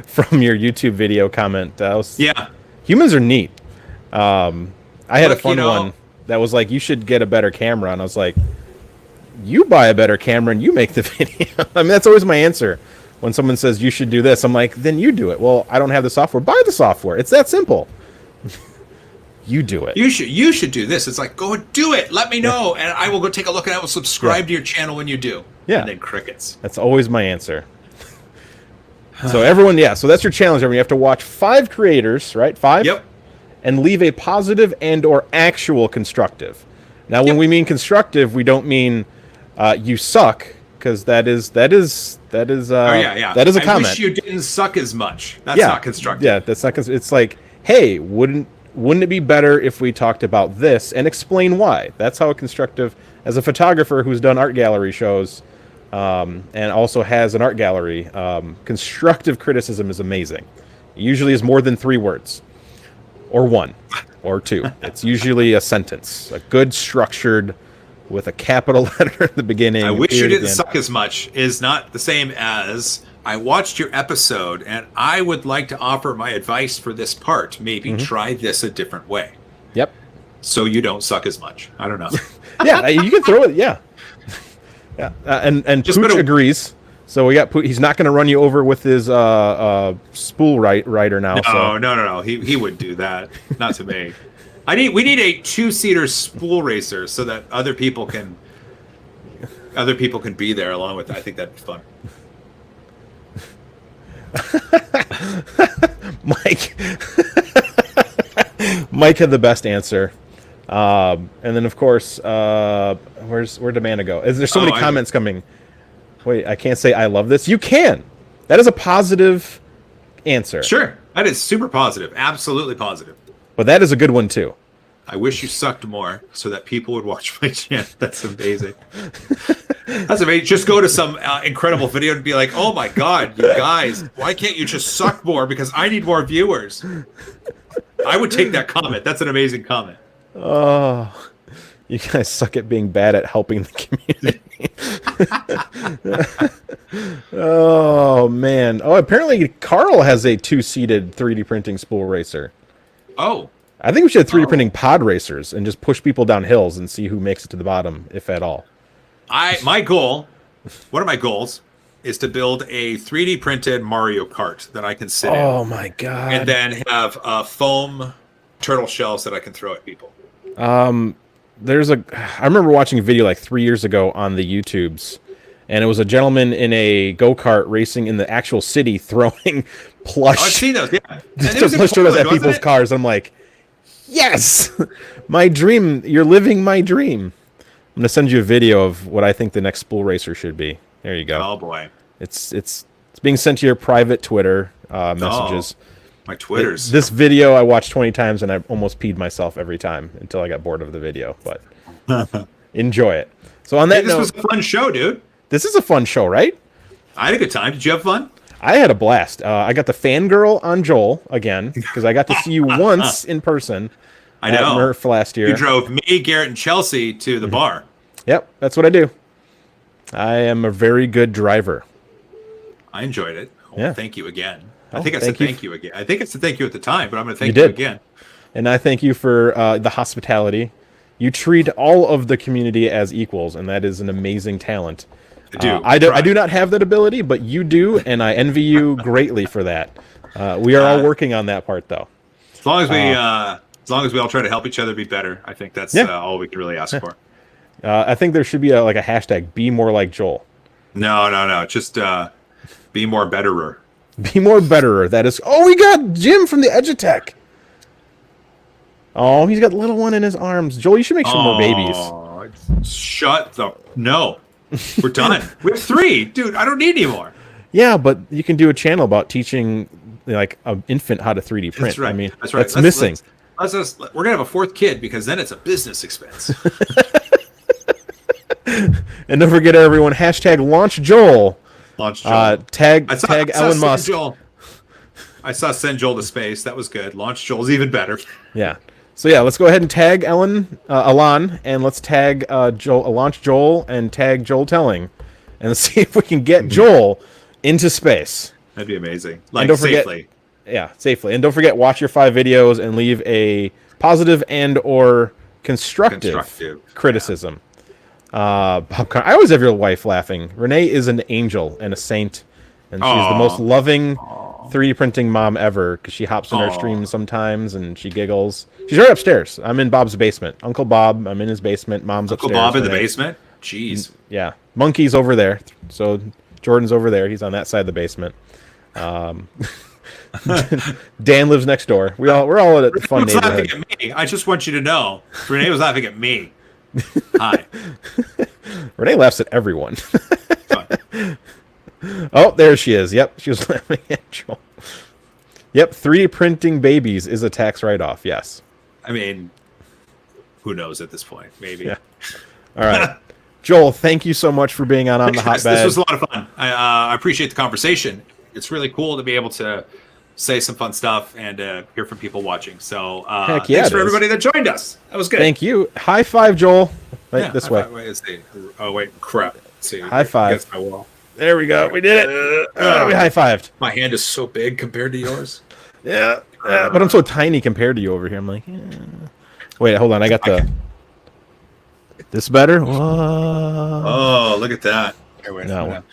from your YouTube video comment. Humans are neat. I had a fun one that was like, you should get a better camera. And I was like, you buy a better camera and you make the video. I mean, that's always my answer. When someone says you should do this, I'm like, then you do it. Well, I don't have the software. Buy the software. It's that simple. You do it. You should do this. It's like, go do it. Let me know, and I will go take a look, and I will subscribe to your channel when you do. Yeah. And then crickets. That's always my answer. So everyone, so that's your challenge. Everyone, you have to watch 5 creators, right? 5. Yep. And leave a positive and or actual constructive. Now, when we mean constructive, we don't mean you suck, because that is that is a comment. I wish you didn't suck as much. That's not constructive. Yeah, that's not. It's like, hey, wouldn't it be better if we talked about this and explain why? That's how a constructive. As a photographer who's done art gallery shows, and also has an art gallery, constructive criticism is amazing. It usually is more than 3 words, or 1, or 2. It's usually a sentence, a good structured, with a capital letter at the beginning. I wish you didn't suck as much is not the same as I watched your episode and I would like to offer my advice for this part. Maybe try this a different way. Yep. So you don't suck as much. I don't know. Yeah, you can throw it. Yeah. Yeah. And Just Pooch agrees. So we got Pooch. He's not going to run you over with his spool writer now. No. He would do that. Not to me. We need a 2-seater spool racer so that other people can be there along with. I think that'd be fun. Mike had the best answer, and then of course, where'd Amanda go? There's so many comments coming. Wait, I can't say I love this. You can. That is a positive answer. Sure, that is super positive. Absolutely positive. But that is a good one too. I wish you sucked more so that people would watch my channel. That's amazing. That's amazing. Just go to some incredible video and be like, oh my God, you guys, why can't you just suck more? Because I need more viewers. I would take that comment. That's an amazing comment. Oh, you guys suck at being bad at helping the community. Oh, man. Oh, apparently Carl has a 2-seated 3D printing spool racer. Oh. I think we should have 3D printing pod racers and just push people down hills and see who makes it to the bottom, if at all. One of my goals is to build a 3D printed Mario Kart that I can sit in. Oh my God. And then have foam turtle shells that I can throw at people. I remember watching a video like 3 years ago on the YouTubes, and it was a gentleman in a go-kart racing in the actual city throwing plush. Oh, I've seen those, yeah. Plush turtles at people's cars. I'm like, yes, my dream. You're living my dream. I'm gonna send you a video of what I think the next spool racer should be. There you go. Oh boy, it's being sent to your private Twitter messages. My Twitters. This video I watched 20 times and I almost peed myself every time until I got bored of the video. But enjoy it. So on that Hey, this note, was a fun show, dude. this is a fun show, right? I had a good time. Did you have fun? I had a blast. I got the fangirl on Joel again because I got to see you once in person. I know. At Murph last year. You drove me, Garrett, and Chelsea to the bar. Yep, that's what I do. I am a very good driver. I enjoyed it. Oh, Yeah. Thank you again. Oh, I think I said thank you again. I think I said thank you at the time, but I'm going to thank you again. And I thank you for the hospitality. You treat all of the community as equals, and that is an amazing talent. I do. I do not have that ability, but you do, and I envy you greatly for that. We are all working on that part, though. As long as we all try to help each other be better, I think that's all we can really ask for. I think there should be a hashtag, be more like Joel. No. Just be more betterer. Be more betterer. That is. Oh, we got Jim from the Edutech. Oh, he's got the little one in his arms. Joel, you should make some more babies. Shut the... No. We're done. We have 3. Dude, I don't need any more. Yeah, but you can do a channel about teaching like an infant how to 3D print. That's right. I mean, that's right. That's missing. We're going to have a 4th kid because then it's a business expense. And don't forget, everyone, hashtag launch Joel. Launch Joel. Tag Elon Musk. I saw send Joel to space. That was good. Launch Joel's even better. Yeah. So yeah, let's go ahead and tag Alon, and let's tag launch Joel and tag Joel Telling, and let's see if we can get Joel into space. That'd be amazing. Like, don't forget, safely. Yeah, safely. And don't forget, watch your 5 videos and leave a positive and or constructive criticism. Popcorn. I always have your wife laughing. Renee is an angel and a saint, and she's the most loving 3D printing mom ever because she hops in our streams sometimes and she giggles. She's right upstairs. I'm in Bob's basement. Uncle Bob, I'm in his basement. Mom's Uncle upstairs. Uncle Bob in the basement? Jeez. Yeah. Monkey's over there. So Jordan's over there. He's on that side of the basement. Dan lives next door. We're all at a fun neighborhood. Laughing at me. I just want you to know, Renee was laughing at me. Hi. Renee laughs at everyone. Oh, there she is. Yep, she was laughing at Joel. Yep, 3D printing babies is a tax write-off. Yes. I mean, who knows at this point? Maybe. Yeah. All right. Joel, thank you so much for being on the Hotbed. This was a lot of fun. I appreciate the conversation. It's really cool to be able to say some fun stuff and hear from people watching. So thanks for everybody that joined us. That was good. Thank you. High five, Joel. This way. Wait, crap. Let's see. High five. Against my wall. There we go. We did it. We high-fived. My hand is so big compared to yours. Yeah. But I'm so tiny compared to you over here. I'm like, yeah. Wait, hold on. I got the... This better? Whoa. Oh, look at that. Here, wait. No.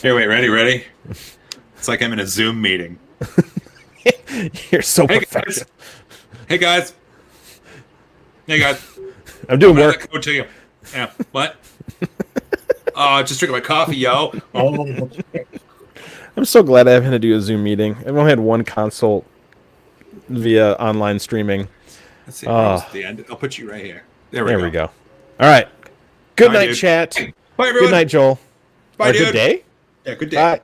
Here, wait. Ready? It's like I'm in a Zoom meeting. You're so perfect. Hey, guys. I'm doing work. Code to you. Yeah. What? Just drinking my coffee, yo. Oh. I'm so glad I haven't had to do a Zoom meeting. I've only had one consult via online streaming. Let's see. The end. I'll put you right here. There we go. All right. Good night, chat. Bye, everyone. Good night, Joel. Bye, dude. Good day? Yeah, good day. Bye.